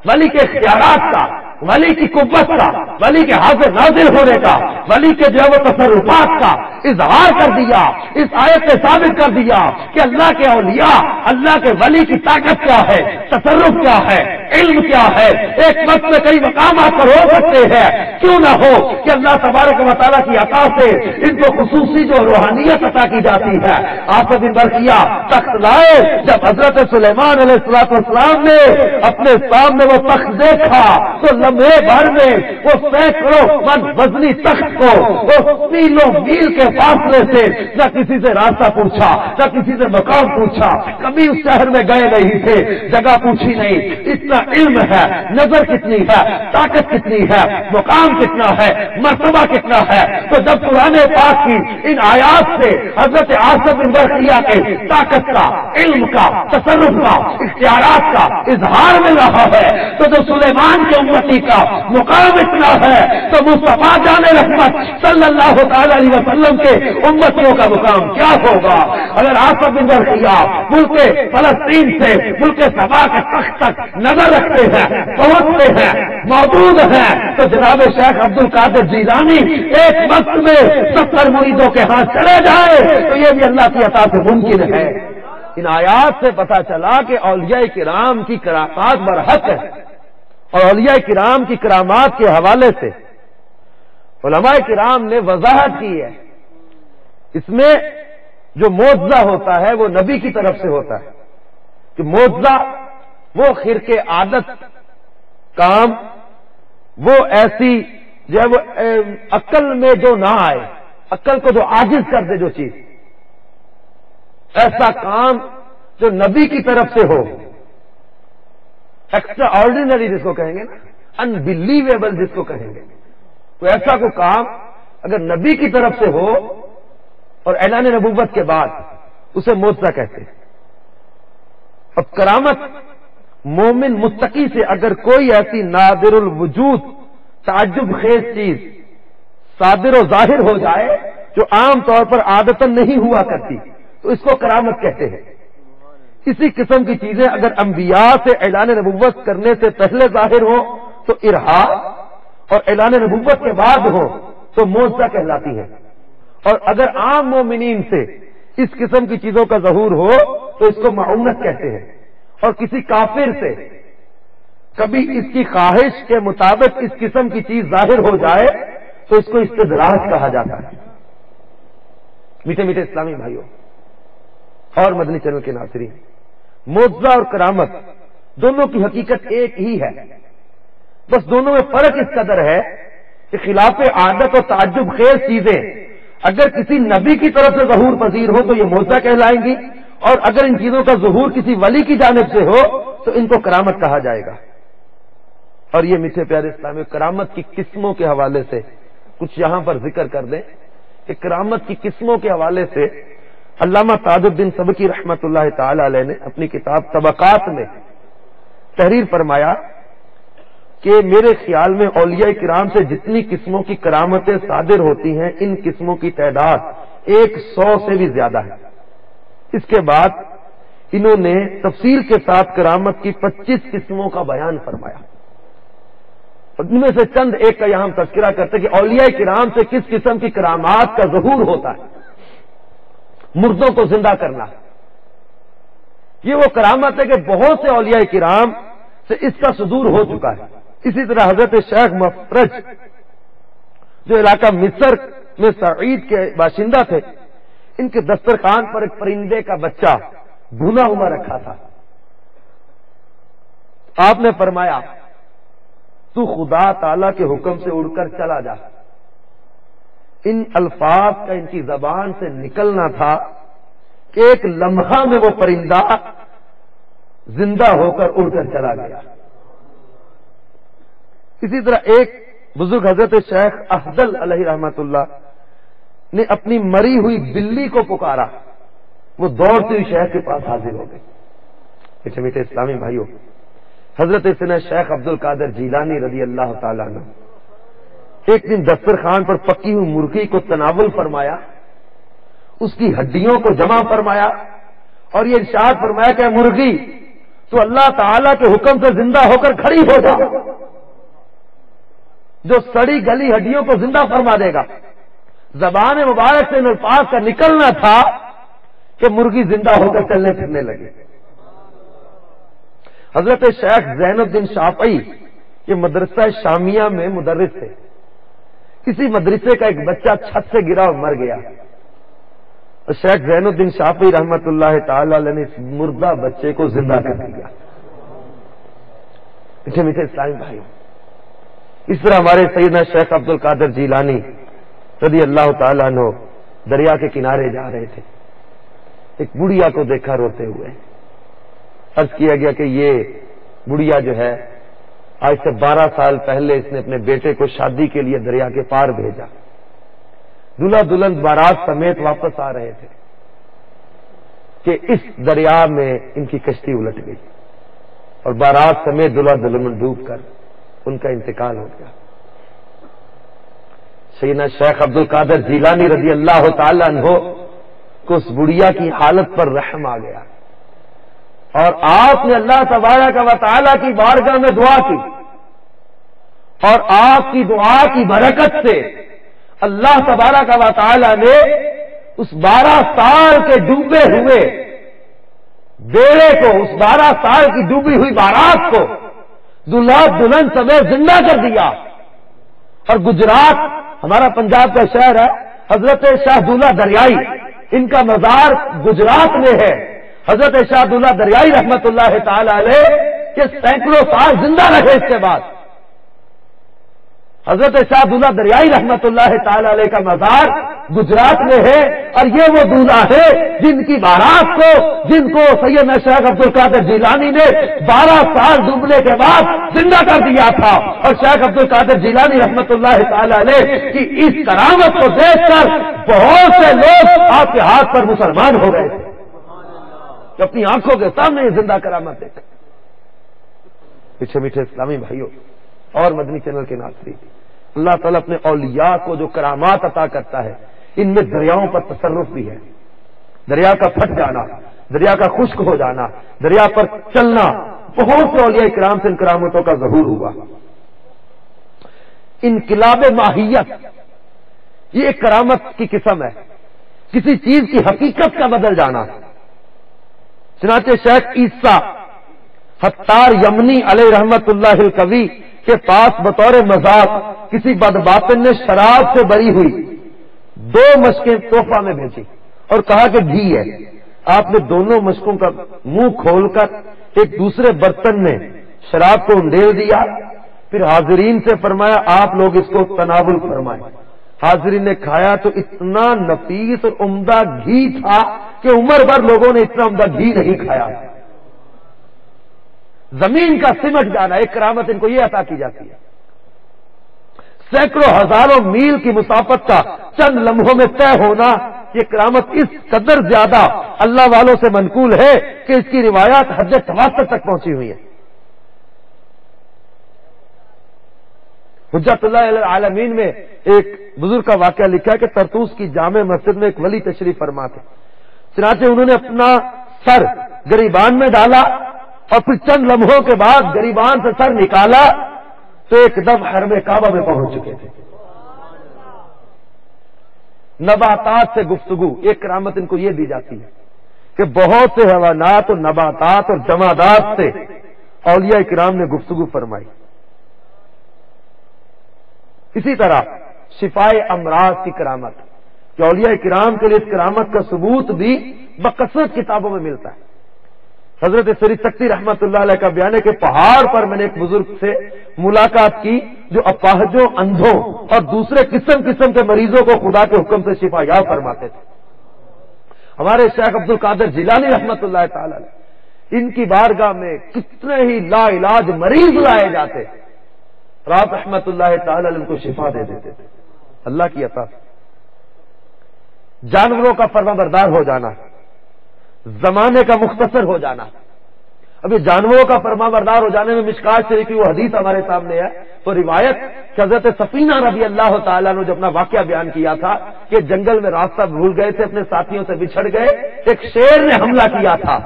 ولی کے اختیارات کا، ولی کی قوت کا، ولی کے حاضر ناظر ہونے کا، ولی کے جو ہے وہ تصرفات کا اظہار کر دیا۔ اس آیت سے ثابت کر دیا کہ اللہ کے اولیاء، اللہ کے ولی کی طاقت کیا ہے، تصرف کیا ہے، علم کیا ہے، ایک وقت میں کئی مقامات پر ہو سکتے ہیں، کیوں نہ ہو کہ اللہ تبارک و تعالیٰ کی عطا سے ان کو خصوصی جو روحانیت عطا کی جاتی ہے۔ آصف بن برخیہ تخت لائے، جب حضرت سلیمان علیہ الصلوۃ والسلام نے اپنے سامنے وہ تخت دیکھا تو لمحے بھر میں وہ سینکڑوں من وزنی تخت کو وہ میلوں میل کے فاصلے سے نہ کسی سے راستہ پوچھا نہ کسی سے مقام پوچھا، کبھی اس شہر میں گئے نہیں تھے، جگہ پوچھی نہیں، اتنا علم ہے، نظر کتنی ہے، طاقت کتنی ہے، مقام کتنا ہے، مرتبہ کتنا ہے۔ تو جب قرآن پاک کی ان آیات سے حضرت آصف بن برقیہ کے طاقت کا، علم کا، تصرف کا، اختیارات کا اظہار مل رہا ہے، تو جو سلیمان کے امتی کا مقام اتنا ہے تو مصطفیٰ جان رحمت صلی اللہ تعالی علیہ وسلم کے امتیوں کا مقام کیا ہوگا؟ اگر آصف بن برقیہ ملک فلسطین سے ملک سبا کے تخت تک نظر رکھتے ہیں، پہنچتے ہیں، موجود ہیں، تو جناب شیخ عبد القادر جیلانی ایک وقت میں 70 مریدوں کے ہاتھ چلے جائے تو یہ بھی اللہ کی عطا سے ممکن ہے۔ ان آیات سے پتا چلا کہ اولیاء کرام کی کرامات برحق ہے، اور اولیاء کرام کی کرامات کے حوالے سے علماء کرام نے وضاحت کی ہے، اس میں جو معجزہ ہوتا ہے وہ نبی کی طرف سے ہوتا ہے، کہ معجزہ وہ خرق عادت کام، وہ ایسی جو ہے وہ عقل میں جو نہ آئے، عقل کو جو عاجز کر دے، جو چیز ایسا کام جو نبی کی طرف سے ہو، ایکسٹرا آرڈینری جس کو کہیں گے نا، انبلیویبل جس کو کہیں گے، تو ایسا کوئی کام اگر نبی کی طرف سے ہو اور اعلان نبوت کے بعد اسے معجزہ کہتے ہیں۔ اب کرامت مومن متقی سے اگر کوئی ایسی نادر الوجود تعجب خیز چیز صادر و ظاہر ہو جائے جو عام طور پر عادتاً نہیں ہوا کرتی تو اس کو کرامت کہتے ہیں۔ اسی قسم کی چیزیں اگر انبیاء سے اعلان نبوت کرنے سے پہلے ظاہر ہو تو ارہا، اور اعلان نبوت کے بعد ہو تو معجزہ کہلاتی ہیں۔ اور اگر عام مومنین سے اس قسم کی چیزوں کا ظہور ہو تو اس کو معونت کہتے ہیں، اور کسی کافر سے کبھی اس کی خواہش کے مطابق اس قسم کی چیز ظاہر ہو جائے تو اس کو استدراج کہا جاتا ہے۔ میٹھے میٹھے اسلامی بھائیوں اور مدنی چینل کے ناظرین، معجزہ اور کرامت دونوں کی حقیقت ایک ہی ہے، بس دونوں میں فرق اس قدر ہے کہ خلاف عادت اور تعجب خیز چیزیں اگر کسی نبی کی طرف سے ظہور پذیر ہو تو یہ معجزہ کہلائیں گی، اور اگر ان چیزوں کا ظہور کسی ولی کی جانب سے ہو تو ان کو کرامت کہا جائے گا۔ اور یہ میٹھے پیارے اسلامی کرامت کی قسموں کے حوالے سے کچھ یہاں پر ذکر کر دیں کہ کرامت کی قسموں کے حوالے سے علامہ تاج الدین سبکی رحمت اللہ تعالی علیہ نے اپنی کتاب طبقات میں تحریر فرمایا کہ میرے خیال میں اولیاء کرام سے جتنی قسموں کی کرامتیں صادر ہوتی ہیں ان قسموں کی تعداد 100 سے بھی زیادہ ہے۔ اس کے بعد انہوں نے تفصیل کے ساتھ کرامت کی 25 قسموں کا بیان فرمایا، ان میں سے چند ایک کا یہاں ہم تذکرہ کرتے ہیں کہ اولیاء کرام سے کس قسم کی کرامات کا ظہور ہوتا ہے۔ مردوں کو زندہ کرنا، یہ وہ کرامت ہے کہ بہت سے اولیاء کرام سے اس کا صدور ہو چکا ہے۔ اسی طرح حضرت شیخ مفرج جو علاقہ مصر میں سعید کے باشندہ تھے، ان کے دسترخوان پر ایک پرندے کا بچہ بھونا ہوا رکھا تھا۔ آپ نے فرمایا تو خدا تعالی کے حکم سے اڑ کر چلا جا۔ ان الفاظ کا ان کی زبان سے نکلنا تھا کہ ایک لمحہ میں وہ پرندہ زندہ ہو کر اڑ کر چلا گیا۔ اسی طرح ایک بزرگ حضرت شیخ افضل علیہ رحمت اللہ نے اپنی مری ہوئی بلی کو پکارا، وہ دوڑتی ہوئی شیخ کے پاس حاضر ہو گئی۔ میٹھے میٹھے اسلامی بھائیوں، حضرت سیدنا شیخ عبد القادر جیلانی رضی اللہ تعالیٰ عنہ ایک دن دسترخوان پر پکی ہوئی مرغی کو تناول فرمایا، اس کی ہڈیوں کو جمع فرمایا اور یہ ارشاد فرمایا کہ مرغی تو اللہ تعالیٰ کے حکم سے زندہ ہو کر کھڑی ہو جا، جو سڑی گلی ہڈیوں کو زندہ فرما دے گا۔ زبان مبارک سے ان الفاظ کا نکلنا تھا کہ مرغی زندہ ہو کر چلنے پھرنے لگے۔ حضرت شیخ زین الدین شافعی یہ مدرسہ شامیہ میں مدرس تھے۔ کسی مدرسے کا ایک بچہ چھت سے گرا اور مر گیا، اور شیخ زین الدین شافعی رحمت اللہ تعالی علیہ نے اس مردہ بچے کو زندہ کر دیا۔ میٹھے میٹھے اسلامی بھائیوں، اس طرح ہمارے سیدنا شیخ عبد القادر جیلانی رضی اللہ تعالیٰ عنہ دریا کے کنارے جا رہے تھے، ایک بڑھیا کو دیکھا روتے ہوئے، عرض کیا گیا کہ یہ بڑھیا جو ہے آج سے 12 سال پہلے اس نے اپنے بیٹے کو شادی کے لیے دریا کے پار بھیجا، دلہا دلہن بارات سمیت واپس آ رہے تھے کہ اس دریا میں ان کی کشتی الٹ گئی اور بارات سمیت دلہا دلہن ڈوب کر ان کا انتقال ہو گیا۔ سیدنا شیخ عبد القادر جیلانی رضی اللہ تعالیٰ عنہ کو اس بڑھیا کی حالت پر رحم آ گیا اور آپ نے اللہ تبارک و تعالیٰ کی بارگاہ میں دعا کی اور آپ کی دعا کی برکت سے اللہ تبارک و تعالیٰ نے اس 12 سال کے ڈوبے ہوئے بیڑے کو، اس 12 سال کی ڈوبی ہوئی بارات کو دلہا دلہن سمیت زندہ کر دیا۔ اور گجرات ہمارا پنجاب کا شہر ہے، حضرت شاہ دولہ دریائی، ان کا مزار گجرات میں ہے۔ حضرت شاہ دولہ دریائی رحمت اللہ تعالی علیہ کے سینکڑوں سال زندہ رہے اس کے بعد۔ حضرت شاہ دولہ دریائی رحمت اللہ تعالی علیہ کا مزار گجرات میں ہے، اور یہ وہ دولہا ہے جن کی بارات کو، جن کو سیدنا شیخ عبد القادر جیلانی نے 12 سال ڈوبنے کے بعد زندہ کر دیا تھا۔ اور شیخ عبد القادر جیلانی رحمت اللہ تعالی علیہ کی اس کرامت کو دیکھ کر بہت سے لوگ آپ کے ہاتھ پر مسلمان ہو گئے تھے، جو اپنی آنکھوں کے سامنے یہ زندہ کرامت دیکھ۔ پیچھے میٹھے اسلامی بھائیوں اور مدنی چینل کے ناظرین، اللہ تعالیٰ اپنے اولیاء کو جو کرامات عطا کرتا ہے ان میں دریاؤں پر تصرف بھی ہے۔ دریا کا پھٹ جانا، دریا کا خشک ہو جانا، دریا پر چلنا، بہت سے اولیاء کرام سے ان کرامتوں کا ظہور ہوا۔ انقلاب ماہیت یہ ایک کرامت کی قسم ہے، کسی چیز کی حقیقت کا بدل جانا۔ چنانچہ شیخ عیسیٰ حتار یمنی علیہ رحمت اللہ القوی کے پاس بطور مذاق کسی بدباطن نے شراب سے بری ہوئی 2 مشقیں تحفہ میں بھیجی اور کہا کہ گھی ہے۔ آپ نے دونوں مشقوں کا منہ کھول کر ایک دوسرے برتن میں شراب کو انڈیل دیا، پھر حاضرین سے فرمایا آپ لوگ اس کو تناول فرمائیں۔ حاضرین نے کھایا تو اتنا نفیس اور عمدہ گھی تھا کہ عمر بھر لوگوں نے اتنا عمدہ گھی نہیں کھایا۔ زمین کا سمٹ جانا ایک کرامت ان کو یہ عطا کی جاتی ہے۔ سینکڑوں ہزاروں میل کی مسافت کا چند لمحوں میں طے ہونا، یہ کرامت اس قدر زیادہ اللہ والوں سے منقول ہے کہ اس کی روایات حد تواتر تک پہنچی ہوئی ہیں۔ حجت اللہ علیہ العالمین میں ایک بزرگ کا واقعہ لکھا ہے کہ طرطوس کی جامع مسجد میں ایک ولی تشریف فرما تھے، چنانچہ انہوں نے اپنا سر گریبان میں ڈالا اور پھر چند لمحوں کے بعد گریبان سے سر نکالا تو ایک دم حرم کعبہ میں پہنچ چکے تھے۔ نباتات سے گفتگو، ایک کرامت ان کو یہ دی جاتی ہے کہ بہت سے حیوانات اور نباتات اور جمادات سے اولیاء کرام نے گفتگو فرمائی۔ اسی طرح شفائے امراض کی کرامت، کہ اولیاء کرام کے لیے اس کرامت کا ثبوت بھی بکثرت کتابوں میں ملتا ہے۔ حضرت سری تختی رحمت اللہ علیہ کا بیان ہے کہ پہاڑ پر میں نے ایک بزرگ سے ملاقات کی جو اپاہجوں، اندھوں اور دوسرے قسم قسم کے مریضوں کو خدا کے حکم سے شفا یاب فرماتے تھے۔ ہمارے شیخ عبد القادر جیلانی رحمت اللہ تعالی علیہ، ان کی بارگاہ میں کتنے ہی لا علاج مریض لائے جاتے، رات رحمت اللہ تعالی علیہ ان کو شفا دے دیتے تھے، اللہ کی عطا۔ جانوروں کا فرما بردار ہو جانا، زمانے کا مختصر ہو جانا۔ اب یہ جانوروں کا فرما بردار ہو جانے میں مشکات شریف کی وہ حدیث ہمارے سامنے ہے، تو روایت کہ حضرت سفینہ رضی اللہ تعالیٰ نے جو اپنا واقعہ بیان کیا تھا کہ جنگل میں راستہ بھول گئے تھے، اپنے ساتھیوں سے بچھڑ گئے، ایک شیر نے حملہ کیا تھا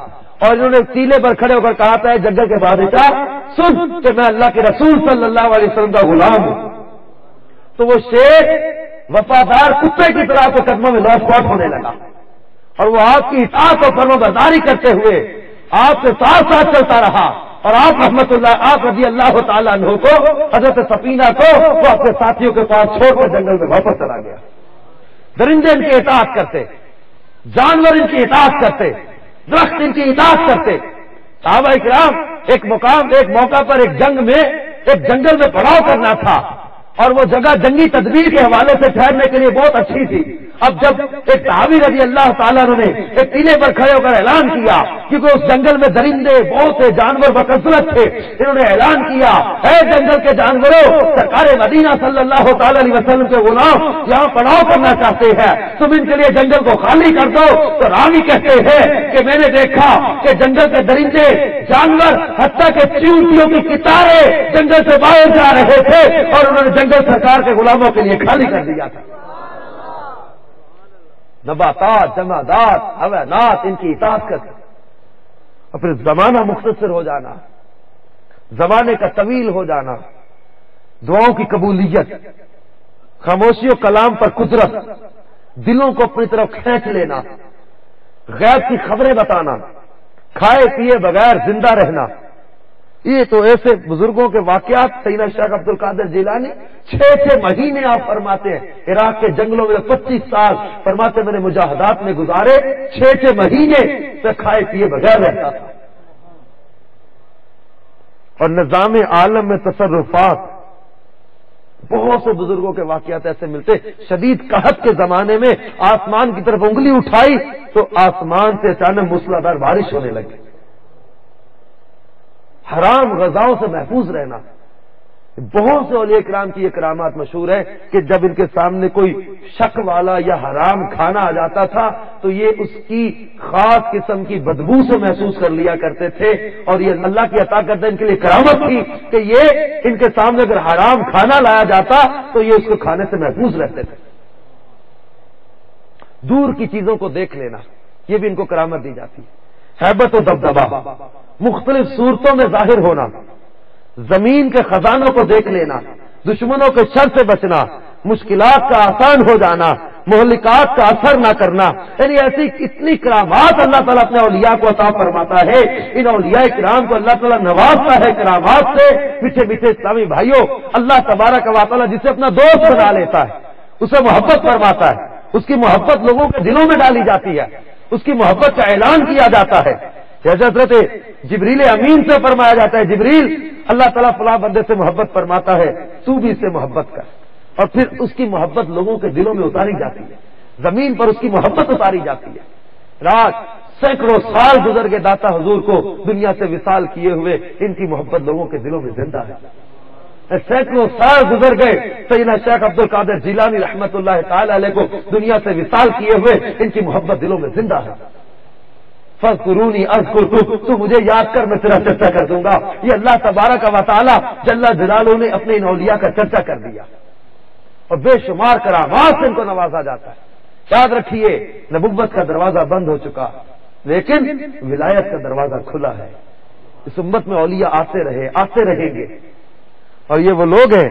اور انہوں نے تیلے پر کھڑے ہو کر کہا تھا جنگل کے بادشاہ سن کہ میں اللہ کے رسول صلی اللہ علیہ وسلم کا غلام ہوں۔ تو وہ شیر وفادار کتے کی طرح کے قدموں میں لوٹ پوٹ ہونے لگا اور وہ آپ کی اطاعت اور فرما برداری کرتے ہوئے آپ کے ساتھ ساتھ چلتا رہا، اور آپ رحمت اللہ، آپ رضی اللہ تعالیٰ عنہ کو، حضرت سفینہ کو وہ اپنے ساتھیوں کے پاس چھوڑ کر جنگل میں واپس چلا گیا۔ درندے ان کی اطاعت کرتے، جانور ان کی اطاعت کرتے، درخت ان کی اطاعت کرتے۔ صحابہ کرام ایک موقع پر ایک جنگ میں ایک جنگل میں پڑاؤ کرنا تھا اور وہ جگہ جنگی تدبیر کے حوالے سے ٹھہرنے کے لیے بہت اچھی تھی. اب جب ایک صحابی رضی اللہ تعالیٰ نے ایک ٹیلے پر کھڑے ہو کر اعلان کیا، کیونکہ اس جنگل میں درندے بہت سے جانور بکثرت تھے، انہوں نے اعلان کیا، اے جنگل کے جانوروں، سرکار مدینہ صلی اللہ تعالی علیہ وسلم کے غلام یہاں پڑاؤ کرنا چاہتے ہیں، تم ان کے لیے جنگل کو خالی کر دو. تو راوی کہتے ہیں کہ میں نے دیکھا کہ جنگل کے درندے جانور حتیٰ کہ چیونٹیوں کی کتاریں جنگل سے باہر جا رہے تھے اور انہوں نے جنگل سرکار کے غلاموں کے لیے خالی کر دیا تھا. نباتات، جمادات، حیوانات ان کی اطاعت کرتے اور پھر زمانہ مختصر ہو جانا، زمانے کا طویل ہو جانا، دعاؤں کی قبولیت، خاموشی و کلام پر قدرت، دلوں کو اپنی طرف کھینچ لینا، غیب کی خبریں بتانا، کھائے پیے بغیر زندہ رہنا. یہ تو ایسے بزرگوں کے واقعات. سیدنا شیخ عبد القادر جیلانی 6 مہینے آپ فرماتے ہیں عراق کے جنگلوں میں 25 سال فرماتے میں نے مجاہدات میں گزارے، 6 مہینے سے کھائے پیے بغیر رہتا تھا. اور نظام عالم میں تصرفات، بہت سے بزرگوں کے واقعات ایسے ملتے. شدید قحط کے زمانے میں آسمان کی طرف انگلی اٹھائی تو آسمان سے اچانک موسلادھار بارش ہونے لگی. حرام غذاؤں سے محفوظ رہنا. بہت سے اولیاء کرام کی یہ کرامات مشہور ہے کہ جب ان کے سامنے کوئی شک والا یا حرام کھانا آ جاتا تھا تو یہ اس کی خاص قسم کی بدبو سے محسوس کر لیا کرتے تھے، اور یہ اللہ کی عطا کردہ ان کے لیے کرامت تھی کہ یہ ان کے سامنے اگر حرام کھانا لایا جاتا تو یہ اس کو کھانے سے محفوظ رہتے تھے. دور کی چیزوں کو دیکھ لینا، یہ بھی ان کو کرامت دی جاتی ہے. ہیبت و دبدبا، مختلف صورتوں میں ظاہر ہونا، زمین کے خزانوں کو دیکھ لینا، دشمنوں کے شر سے بچنا، مشکلات کا آسان ہو جانا، مہلکات کا اثر نہ کرنا. یعنی ایسی اتنی کرامات اللہ تعالیٰ اپنے اولیاء کو عطا فرماتا ہے. ان اولیاء کرام کو اللہ تعالیٰ نوازتا ہے کرامات سے. میٹھے میٹھے اسلامی بھائیوں، اللہ تبارک و تعالیٰ جسے اپنا دوست بنا لیتا ہے اسے محبت فرماتا ہے، اس کی محبت لوگوں کے دلوں میں ڈالی جاتی ہے، اس کی محبت کا اعلان کیا جاتا ہے. حضرت جبریل امین سے فرمایا جاتا ہے، جبریل اللہ تعالیٰ فلاں بندے سے محبت فرماتا ہے، تو بھی اس سے محبت کر. اور پھر اس کی محبت لوگوں کے دلوں میں اتاری جاتی ہے، زمین پر اس کی محبت اتاری جاتی ہے. رات سینکڑوں سال گزر کے داتا حضور کو دنیا سے وصال کیے ہوئے ان کی محبت لوگوں کے دلوں میں زندہ ہے. سینکڑوں سال گزر گئے سیدنا شیخ عبد القادر جیلانی رحمت اللہ تعالی علیہ کو دنیا سے وصال کیے ہوئے ان کی محبت دلوں میں زندہ ہے. فَاذْكُرُونِي أَذْكُرْكُمْ، تو مجھے یاد کر میں تیرا چرچا کر دوں گا. یہ اللہ تبارک و تعالی جل جلالہ نے اپنے ان اولیاء کا چرچا کر دیا اور بے شمار کرامات سے ان کو نوازا جاتا ہے. یاد رکھیے نبوت کا دروازہ بند ہو چکا لیکن ولایت کا دروازہ کھلا ہے. اس امت میں اولیاء آتے رہے، آتے رہیں گے. اور یہ وہ لوگ ہیں،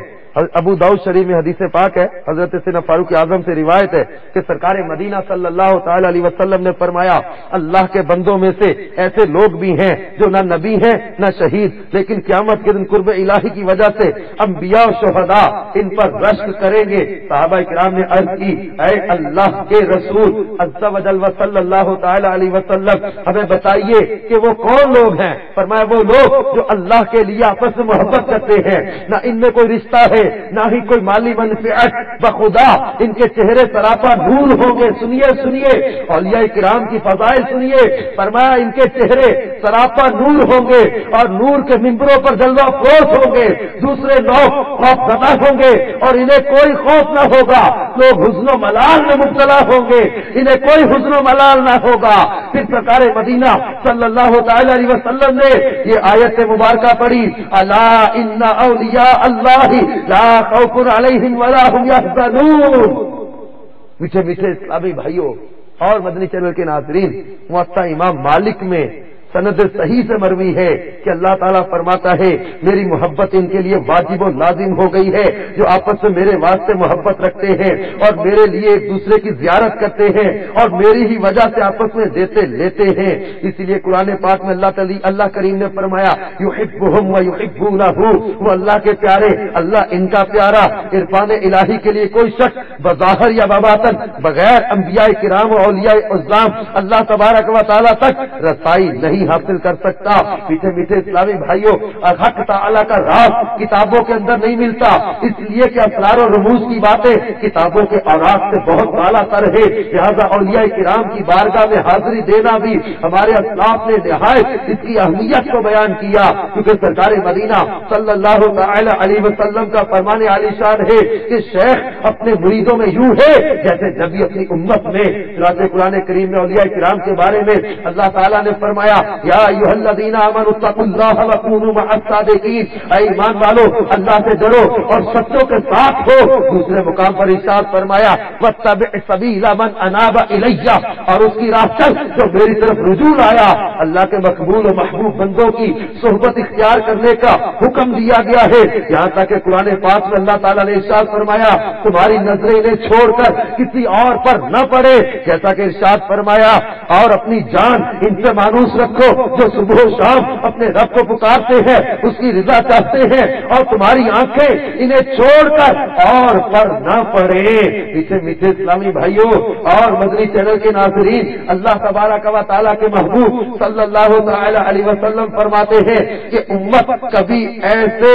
ابو داؤد شریف میں حدیث پاک ہے، حضرت سیدنا فاروق اعظم سے روایت ہے کہ سرکار مدینہ صلی اللہ تعالی علیہ وسلم نے فرمایا، اللہ کے بندوں میں سے ایسے لوگ بھی ہیں جو نہ نبی ہیں نہ شہید، لیکن قیامت کے دن قرب الہی کی وجہ سے انبیاء و شہداء ان پر رشک کریں گے. صحابہ کرام نے عرض کی، اے اللہ کے رسول عز و جل صلی اللہ تعالی علیہ وسلم ہمیں بتائیے کہ وہ کون لوگ ہیں. فرمایا وہ لوگ جو اللہ کے لیے آپس میں محبت کرتے ہیں، نہ ان میں کوئی رشتہ ہے نہ ہی کوئی مالی منفعت، بخدا ان کے چہرے سراپا نور ہوں گے. سنیے سنیے اولیاء کرام کی فضائل سنیے. فرمایا ان کے چہرے سراپا نور ہوں گے اور نور کے ممبروں پر جلوہ افروز ہوں گے. دوسرے لوگ خوف زدہ ہوں گے اور انہیں کوئی خوف نہ ہوگا. لوگ حزن و ملال میں مبتلا ہوں گے، انہیں کوئی حزن و ملال نہ ہوگا. پھر سرکار مدینہ صلی اللہ تعالی علیہ وسلم نے یہ آیت مبارکہ پڑھی، الا ان اولیاء اللہ لا خوف علیہم ولا هم یحزنون. میٹھے میٹھے اسلامی بھائیوں اور مدنی چینل کے ناظرین، موطا امام مالک میں سند صحیح سے مروی ہے کہ اللہ تعالیٰ فرماتا ہے میری محبت ان کے لیے واجب و لازم ہو گئی ہے جو آپس میں میرے واسطے محبت رکھتے ہیں اور میرے لیے ایک دوسرے کی زیارت کرتے ہیں اور میری ہی وجہ سے آپس میں دیتے لیتے ہیں. اسی لیے قرآن پاک میں اللہ کریم نے فرمایا یحبہم و یحبونہ، وہ اللہ کے پیارے، اللہ ان کا پیارا. عرفان الہی کے لیے کوئی شخص بظاہر یا بباطن بغیر انبیاء کرام و اولیاء اعظام اللہ تبارک و تعالیٰ تک رسائی نہیں نہیں حاصل کر سکتا. میٹھے میٹھے اسلامی بھائیوں، حق تعالیٰ کا راز کتابوں کے اندر نہیں ملتا، اس لیے کہ اسرار و رموز کی باتیں کتابوں کے اوراق سے بہت بالا تر ہے. لہذا اولیاء کرام کی بارگاہ میں حاضری دینا بھی ہمارے اسلاف نے نہایت اس کی اہمیت کو بیان کیا، کیونکہ سرکار مدینہ صلی اللہ تعالی علیہ وسلم کا فرمان عالی شان ہے کہ شیخ اپنے مریدوں میں یوں ہے جیسے نبی اپنی امت میں. قرآن کریم میں اولیاء کرام کے بارے میں اللہ تعالیٰ نے فرمایا یا ایھا الذین آمنوا اتقوا اللہ وکونوا مع الصادقین، اے ایمان والو اللہ سے ڈرو اور سچوں کے ساتھ ہو. دوسرے مقام پر ارشاد فرمایا واتبع سبیل من اناب الی، اور اس کی راہ چل جو میری طرف رجوع آیا. اللہ کے مقبول و محبوب بندوں کی صحبت اختیار کرنے کا حکم دیا گیا ہے. یہاں تک کہ قرآن پاک میں اللہ تعالیٰ نے ارشاد فرمایا تمہاری نظریں انہیں چھوڑ کر کسی اور پر نہ پڑے، جیسا کہ ارشاد فرمایا اور اپنی جان ان سے مانوس رکھو جو صبح و شام اپنے رب کو پکارتے ہیں، اس کی رضا چاہتے ہیں، اور تمہاری آنکھیں انہیں چھوڑ کر اور پر نہ پڑے. میٹھے میٹھے اسلامی بھائیوں اور مدنی چینل کے ناظرین، اللہ تبارک و تعالیٰ کے محبوب صلی اللہ تعالی علیہ وسلم فرماتے ہیں کہ امت کبھی ایسے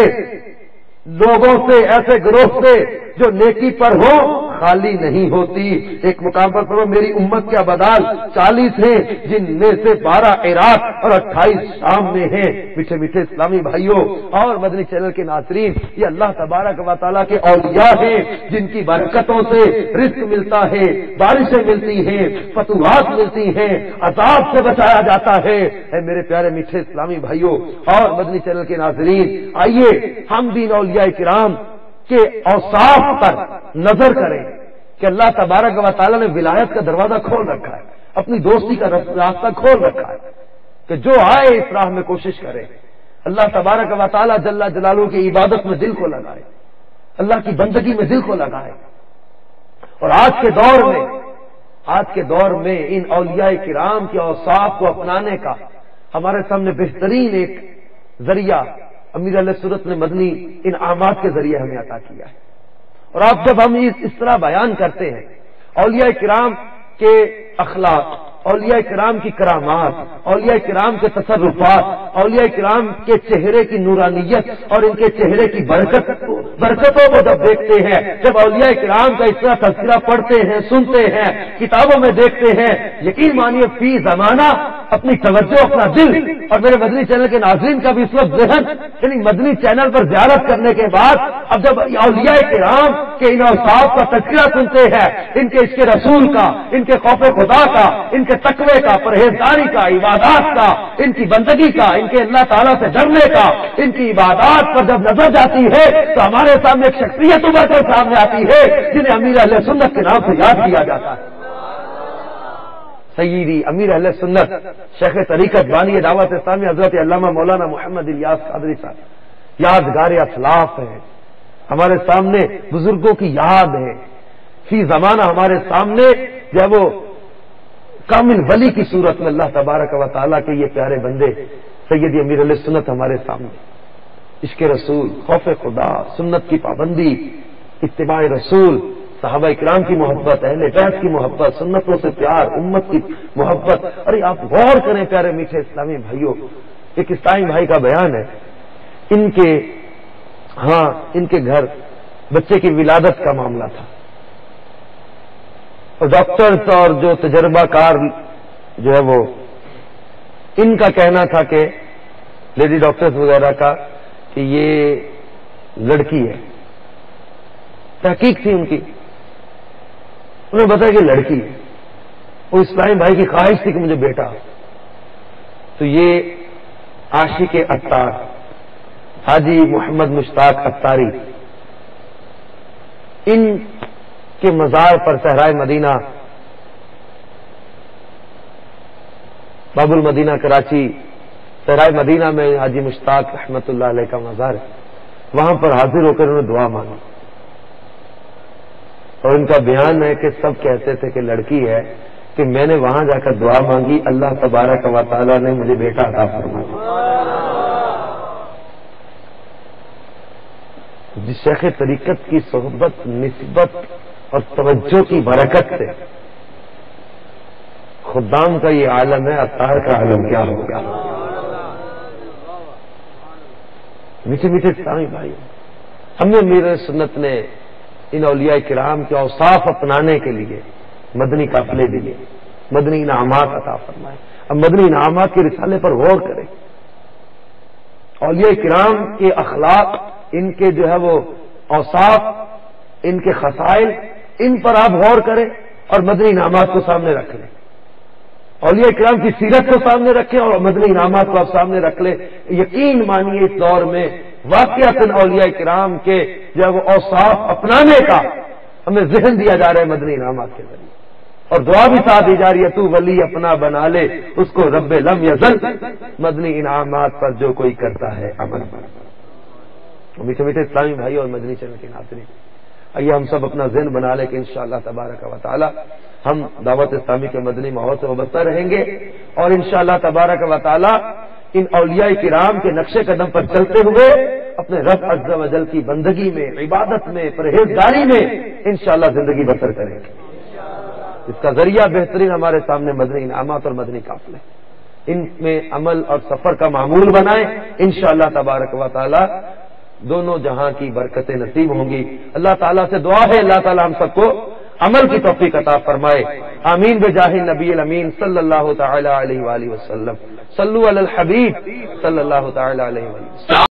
لوگوں سے، ایسے گروہ سے جو نیکی پر ہو خالی نہیں ہوتی. ایک مقام پر فرمایا میری امت کے ابدال 40 ہیں جن میں سے 12 عراق اور 28 شام میں ہیں. میٹھے میٹھے اسلامی بھائیوں اور مدنی چینل کے ناظرین، یہ اللہ تبارک و تعالیٰ کے اولیاء ہیں جن کی برکتوں سے رزق ملتا ہے، بارشیں ملتی ہیں، فتوحات ملتی ہیں، عذاب سے بچایا جاتا ہے. اے میرے پیارے میٹھے اسلامی بھائیوں اور مدنی چینل کے ناظرین، آئیے ہم بھی اولیاء کرام کے اوصاف پر نظر کریں کہ اللہ تبارک و تعالیٰ نے ولایت کا دروازہ کھول رکھا ہے، اپنی دوستی کا راستہ کھول رکھا ہے کہ جو آئے اس راہ میں کوشش کرے. اللہ تبارک و تعالیٰ جل جلالہ کی عبادت میں دل کو لگائے، اللہ کی بندگی میں دل کو لگائے. اور آج کے دور میں ان اولیاء کرام کے اوصاف کو اپنانے کا ہمارے سامنے بہترین ایک ذریعہ امیر علیہ سنت نے مدنی انعامات کے ذریعے ہمیں عطا کیا ہے. اور آپ جب ہم اس طرح بیان کرتے ہیں اولیاء کرام کے اخلاق، اولیاء کرام کی کرامات، اولیاء کرام کے تصرفات، اولیاء کرام کے چہرے کی نورانیت اور ان کے چہرے کی برکتوں کو جب دیکھتے ہیں، جب اولیاء کرام کا اس طرح تذکرہ پڑھتے ہیں، سنتے ہیں، کتابوں میں دیکھتے ہیں، یقین مانیے فی زمانہ اپنی توجہ، اپنا دل اور میرے مدنی چینل کے ناظرین کا بھی اس وقت ذہن، یعنی مدنی چینل پر زیارت کرنے کے بعد اب جب اولیاء کرام کے ان اوصاف کا تذکرہ سنتے ہیں، ان کے عشق رسول کا، ان کے خوف خدا کا، ان کے تقوی کا، پرہیزگاری کا، عبادات کا، ان کی بندگی کا، ان کے اللہ تعالیٰ سے ڈرنے کا، ان کی عبادات پر جب نظر جاتی ہے تو ہمارے سامنے ایک شخصیت ابھر کر سامنے آتی ہے جنہیں امیر اہل سنت کے نام سے یاد کیا جاتا ہے. سیدی امیر اہل سنت شیخ طریقت بانی دعوت اسلامی حضرت علامہ مولانا محمد الیاس قادری صاحب یادگار اسلاف ہیں، ہمارے سامنے بزرگوں کی یاد ہے. فی زمانہ ہمارے سامنے جب وہ کامل ولی کی صورت میں اللہ تبارک و تعالیٰ کے یہ پیارے بندے سیدی امیر علیہ سنت ہمارے سامنے، عشق رسول، خوف خدا، سنت کی پابندی، اتباع رسول، صحابہ اکرام کی محبت، اہل بیت کی محبت، سنتوں سے پیار، امت کی محبت. ارے آپ غور کریں پیارے میٹھے اسلامی بھائیوں، ایک اسلامی بھائی کا بیان ہے، ان کے گھر بچے کی ولادت کا معاملہ تھا، اور ڈاکٹرز اور جو تجربہ کار جو ہے وہ ان کا کہنا تھا کہ لیڈی ڈاکٹرز وغیرہ کا کہ یہ لڑکی ہے. تحقیق تھی ان کی، انہوں نے بتایا کہ لڑکی ہے. وہ اسلامی بھائی کی خواہش تھی کہ مجھے بیٹا. تو یہ عاشق عطار حاجی محمد مشتاق عطاری، ان کے مزار پر صحرائے مدینہ باب المدینہ کراچی صحرائے مدینہ میں حاجی مشتاق رحمت اللہ علیہ کا مزار ہے، وہاں پر حاضر ہو کر انہوں نے دعا مانگی. اور ان کا بیان ہے کہ سب کہتے تھے کہ لڑکی ہے، کہ میں نے وہاں جا کر دعا مانگی، اللہ تبارک و تعالیٰ نے مجھے بیٹا عطا فرمایا. جس شیخ طریقت کی صحبت، نسبت اور توجہ کی برکت سے خدام کا یہ عالم ہے، اطہار کا عالم کیا ہوگا؟ میٹھے میٹھے اسلامی بھائی، ہمیں امیر سنت نے ان اولیاء کرام کے اوصاف اپنانے کے لیے مدنی قافلے دیے، مدنی انعامات عطا فرمائے۔ اب مدنی انعامات کے رسالے پر غور کریں، اولیاء کرام کے اخلاق، ان کے جو ہے وہ اوصاف، ان کے خصائل، ان پر آپ غور کریں اور مدنی انعامات کو سامنے رکھ لیں۔ اولیاء کرام کی سیرت کو سامنے رکھیں اور مدنی انعامات کو آپ سامنے رکھ لیں۔ یقین مانیے اس دور میں واقعتاً اولیاء کرام کے جو ہے وہ اوصاف اپنانے کا ہمیں ذہن دیا جا رہا ہے مدنی انعامات کے ذریعے، اور دعا بھی ساتھ دی جا رہی ہے، تو ولی اپنا بنا لے اس کو رب لم یزل، مدنی انعامات پر جو کوئی کرتا ہے عمل۔ میٹھے میٹھے اسلامی بھائی اور مدنی چینل کے ناظرین، آئیے ہم سب اپنا ذہن بنا لیں کہ انشاءاللہ تبارک و تعالی ہم دعوت اسلامی کے مدنی ماحول سے وابستہ رہیں گے، اور انشاءاللہ تبارک و تعالی ان اولیاء کرام کے نقش قدم پر چلتے ہوئے اپنے رب عز و جل کی بندگی میں، عبادت میں، پرہیزگاری میں انشاءاللہ زندگی بسر کریں گے۔ اس کا ذریعہ بہترین ہمارے سامنے مدنی انعامات اور مدنی قافلے، ان میں عمل اور سفر کا معمول بنائیں، انشاءاللہ تبارک و تعالی دونوں جہاں کی برکتیں نصیب ہوں گی۔ اللہ تعالیٰ سے دعا ہے اللہ تعالیٰ ہم سب کو عمل کی توفیق عطا فرمائے، آمین بجاہ النبی الامین صلی اللہ تعالی علیہ وآلہ وسلم۔ صلو علی الحبیب صلی اللہ تعالی علیہ وآلہ وسلم۔